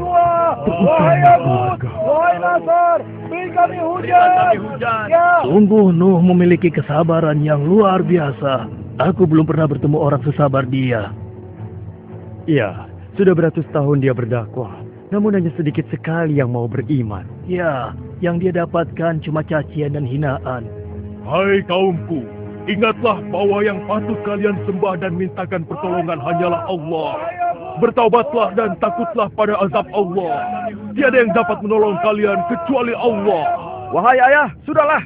Wahai Yagut, wahai Nasr, beri kami hujan. Ya. Sungguh Nuh memiliki kesabaran yang luar biasa. Aku belum pernah bertemu orang sesabar dia. Iya, sudah beratus tahun dia berdakwah, namun hanya sedikit sekali yang mau beriman. Ya, yang dia dapatkan cuma cacian dan hinaan. Hai kaumku, ingatlah bahwa yang patut kalian sembah dan mintakan pertolongan hanyalah Allah. Bertaubatlah dan takutlah pada azab Allah. Tiada yang dapat menolong kalian kecuali Allah. Wahai ayah, sudahlah.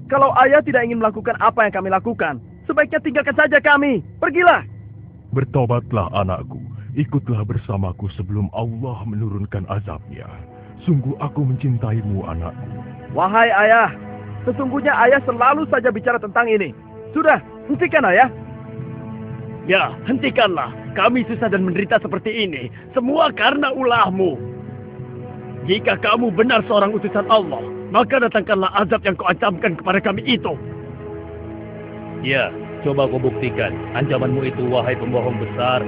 Kalau ayah tidak ingin melakukan apa yang kami lakukan, sebaiknya tinggalkan saja kami. Pergilah. Bertobatlah anakku. Ikutlah bersamaku sebelum Allah menurunkan azabnya. Sungguh aku mencintaimu, anakku. Wahai ayah, sesungguhnya ayah selalu saja bicara tentang ini. Sudah, hentikan ayah. Ya, hentikanlah. Kami susah dan menderita seperti ini. Semua karena ulahmu. Jika kamu benar seorang utusan Allah, maka datangkanlah azab yang kau ancamkan kepada kami itu. Ya, coba kau buktikan ancamanmu itu, wahai pembohong besar.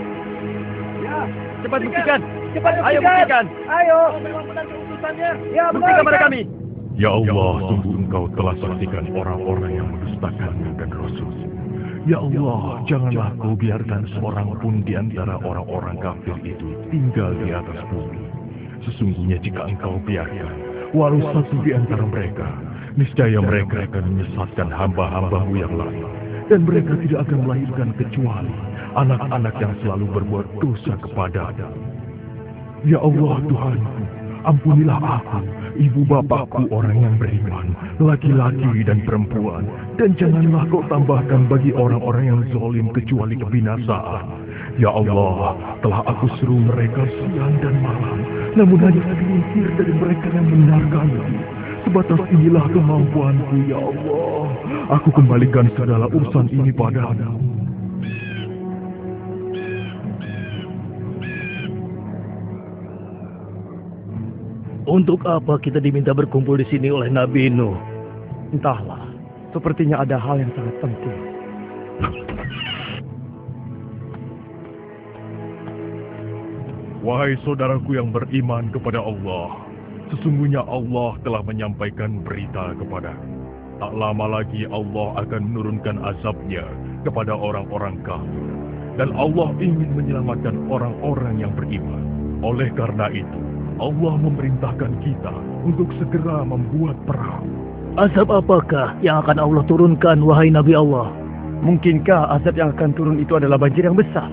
Ya, cepat buktikan. Cepat buktikan. Ayo buktikan. Ayo. Memang benar keutusannya. Ya, buktikan pada kami. Ya Allah, sungguh engkau telah saksikan orang-orang yang mendustakanmu dan Rasul. Ya Allah, janganlah kau biarkan seorang pun di antara orang-orang kafir itu tinggal di atas bumi. Sesungguhnya jika engkau biarkan, walau satu di antara mereka, niscaya mereka akan menyesatkan hamba-hambamu yang lain. Dan mereka tidak akan melahirkan kecuali anak-anak yang selalu berbuat dosa kepada-Mu. Ya Allah Tuhanku, ampunilah aku, ibu bapakku orang yang beriman, laki-laki dan perempuan, dan janganlah kau tambahkan bagi orang-orang yang zalim kecuali kebinasaan. Ya Allah, telah aku seru mereka siang dan malam, namun hanya segelintir dari mereka yang mendengarkanku. Sebatas inilah kemampuanku, ya Allah. Aku kembalikan segala urusan ini padamu. Untuk apa kita diminta berkumpul di sini oleh Nabi Nuh? Entahlah, sepertinya ada hal yang sangat penting. Wahai saudaraku yang beriman kepada Allah, sesungguhnya Allah telah menyampaikan berita kepadaku. Tak lama lagi Allah akan menurunkan azabnya kepada orang-orang kafir. Dan Allah ingin menyelamatkan orang-orang yang beriman. Oleh karena itu, Allah memerintahkan kita untuk segera membuat perahu. Azab apakah yang akan Allah turunkan, wahai Nabi Allah? Mungkinkah azab yang akan turun itu adalah banjir yang besar?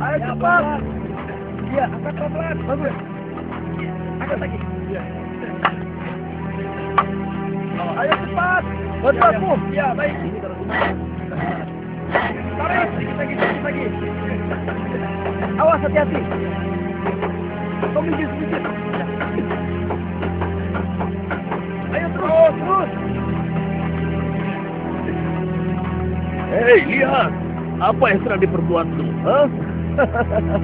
Ayo cepat. Iya, angkat pelan-pelan. Bagus. Angkat lagi. Iya. Ayo cepat. Bantu aku. Iya, baik. Tarik, sedikit lagi. Awas, hati-hati. Kau minggir sedikit. Ayo terus. Hei, lihat. Apa yang sedang diperbuat lu?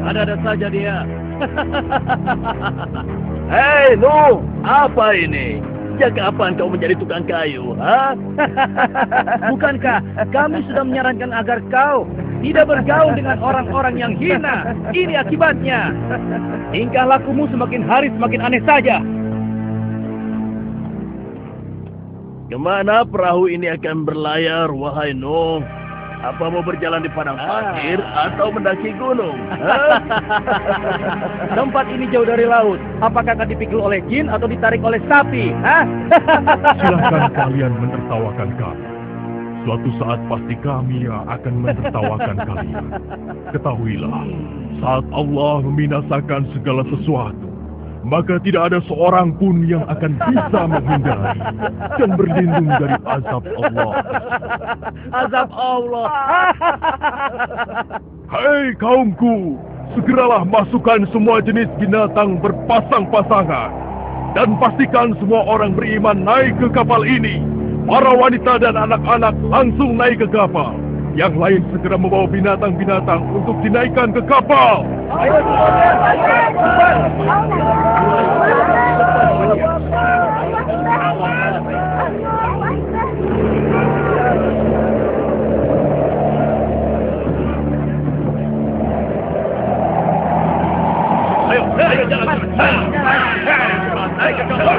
Ada-ada saja dia. Hei, Nuh, apa ini? Sejak kapan kau menjadi tukang kayu? Bukankah kami sudah menyarankan agar kau tidak bergaul dengan orang-orang yang hina? Ini akibatnya. Tingkah lakumu semakin hari semakin aneh saja. Kemana perahu ini akan berlayar, wahai Nuh? Apa mau berjalan di padang pasir atau mendaki gunung? Tempat ini jauh dari laut. Apakah akan dipikul oleh jin atau ditarik oleh sapi? Silahkan kalian menertawakan kami. Suatu saat pasti kami yang akan menertawakan kalian. Ketahuilah, saat Allah membinasakan segala sesuatu, maka tidak ada seorang pun yang akan bisa menghindari dan berlindung dari azab Allah. Azab Allah. Hei kaumku, segeralah masukkan semua jenis binatang berpasang-pasangan. Dan pastikan semua orang beriman naik ke kapal ini. Para wanita dan anak-anak langsung naik ke kapal. Yang lain segera membawa binatang-binatang untuk dinaikkan ke kapal. Ayo, jangan. Naik ke kapal.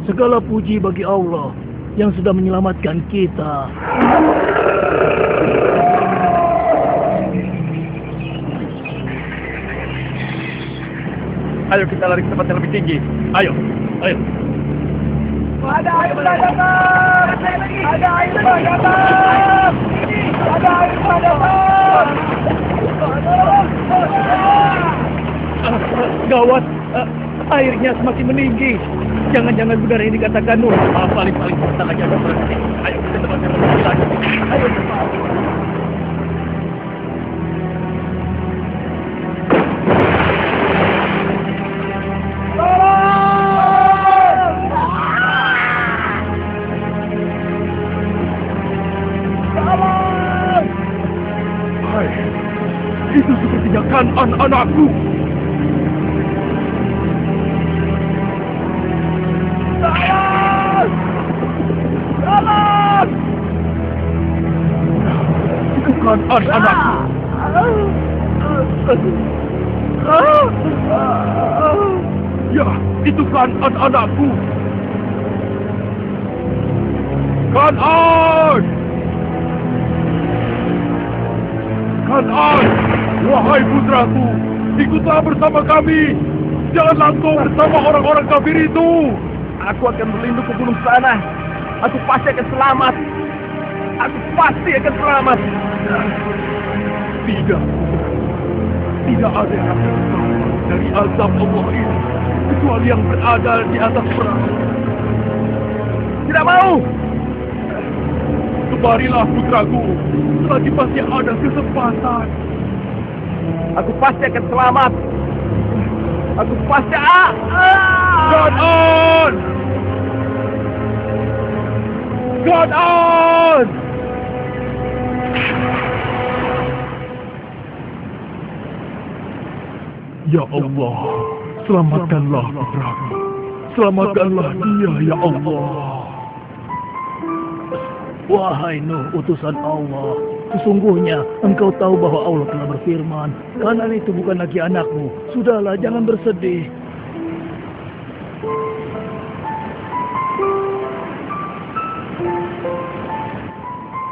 Segala puji bagi Allah yang sudah menyelamatkan kita. Ayo kita lari ke tempat yang lebih tinggi. Ayo. Ada air datang. Ada air datang. Gawat, airnya semakin meninggi. Jangan-jangan benar yang dikatakan Nuh. Paling sebentar lagi akan berhenti. Ayo kita tempat yang lebih tinggi lagi. Ayo cepat. Hentikan anak-anakku. Tolong! Tolong! Itu kan anak-anakku. Ya, itu kan anak-anakku. Kan'an! Kan'an! Wahai putraku, ikutlah bersama kami. Janganlah engkau bersama orang-orang kafir itu. Aku akan berlindung ke gunung sana. Aku pasti akan selamat. Aku pasti akan selamat. Tidak. Tidak ada yang akan selamat dari azab Allah ini, kecuali yang berada di atas perahu. Tidak mau. Kemarilah putraku, selagi masih ada kesempatan. Aku pasti akan selamat. Aku pasti... Kan'an! Kan'an! Ya Allah, selamatkanlah putraku. Selamatkanlah dia, ya Allah. Wahai Nuh, utusan Allah, sesungguhnya engkau tahu bahwa Allah telah berfirman, Kan'an itu bukan lagi anakmu. Sudahlah, jangan bersedih.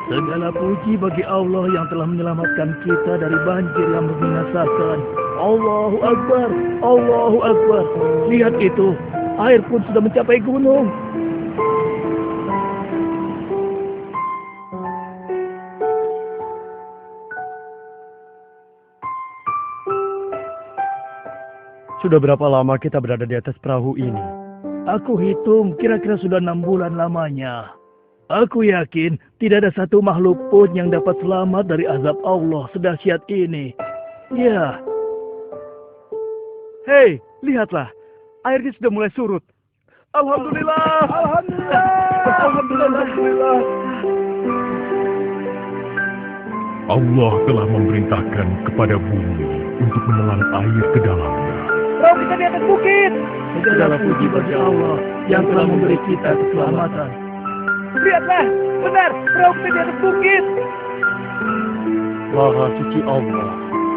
Segala puji bagi Allah yang telah menyelamatkan kita dari banjir yang membinasakan. Allahu Akbar, Allahu Akbar. Lihat itu, air pun sudah mencapai gunung. Sudah berapa lama kita berada di atas perahu ini? Aku hitung kira-kira sudah 6 bulan lamanya. Aku yakin tidak ada satu makhluk pun yang dapat selamat dari azab Allah sedahsyat ini. Ya. Hei, lihatlah. Airnya sudah mulai surut. Alhamdulillah. Alhamdulillah. Alhamdulillah. Allah telah memerintahkan kepada bumi untuk menelan air ke dalamnya. Perahu kita di atas bukit. Segala puji bagi Allah yang telah memberi kita keselamatan. Lihatlah, benar, perahu kita di atas bukit. Maha suci Allah.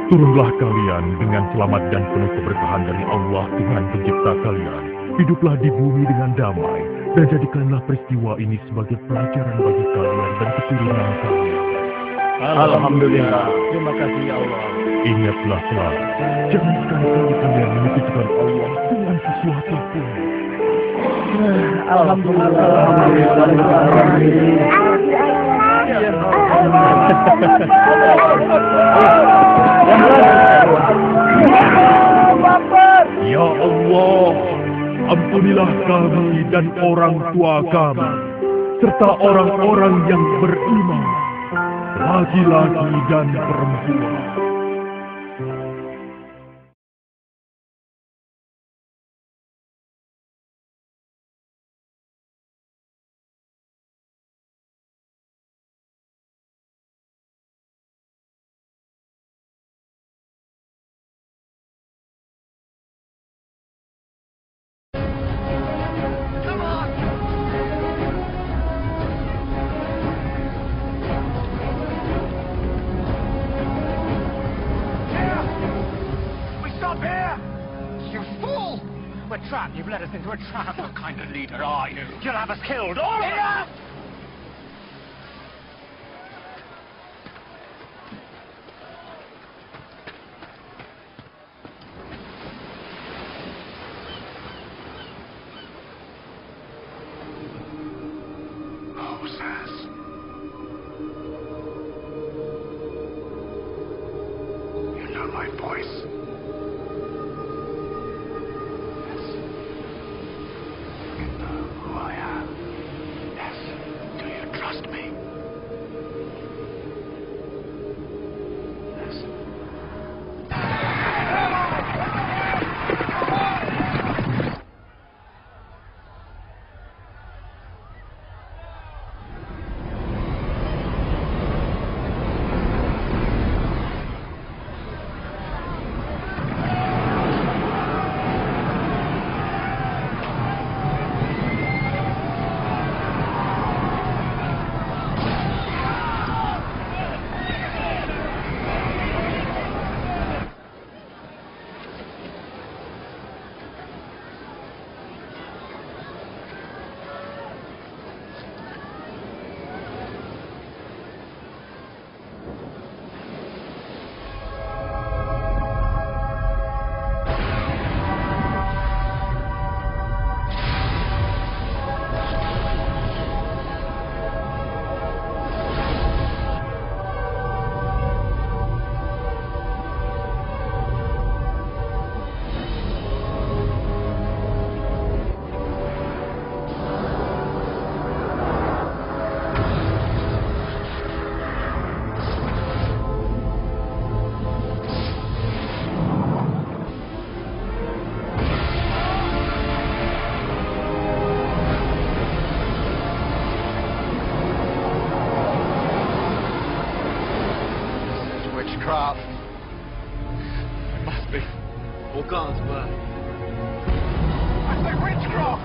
Turunlah kalian dengan selamat dan penuh keberkahan dari Allah Tuhan pencipta kalian. Hiduplah di bumi dengan damai dan jadikanlah peristiwa ini sebagai pelajaran bagi kalian dan keturunan kalian. Alhamdulillah. Terima kasih ya Allah. Ingatlah selalu, jangan sekali-kali kalian menyekutukan Allah dengan sesuatu pun. Alhamdulillah. Ya Allah, ampunilah kami dan orang tua kami, serta orang-orang yang beriman, laki-laki dan perempuan. You've led us into a trap. What kind of leader are you? You'll have us killed, all of us! Moses. You know my voice. witchcraft. It must be. Or God's word. I say witchcraft!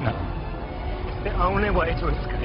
No. It's the only way to escape.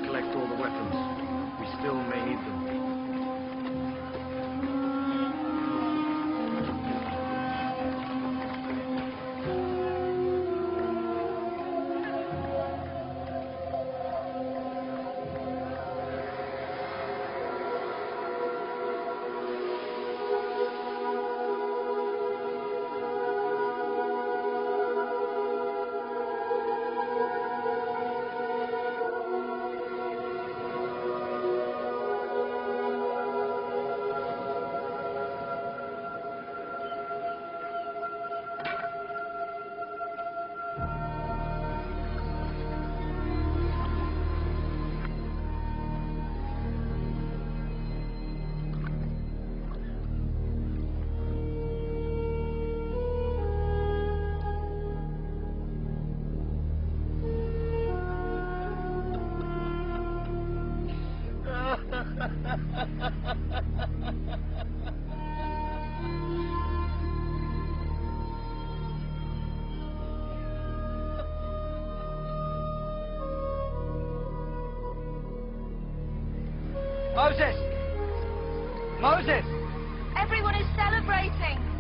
collect all the weapons, we still may need them. Moses! Moses! Everyone is celebrating.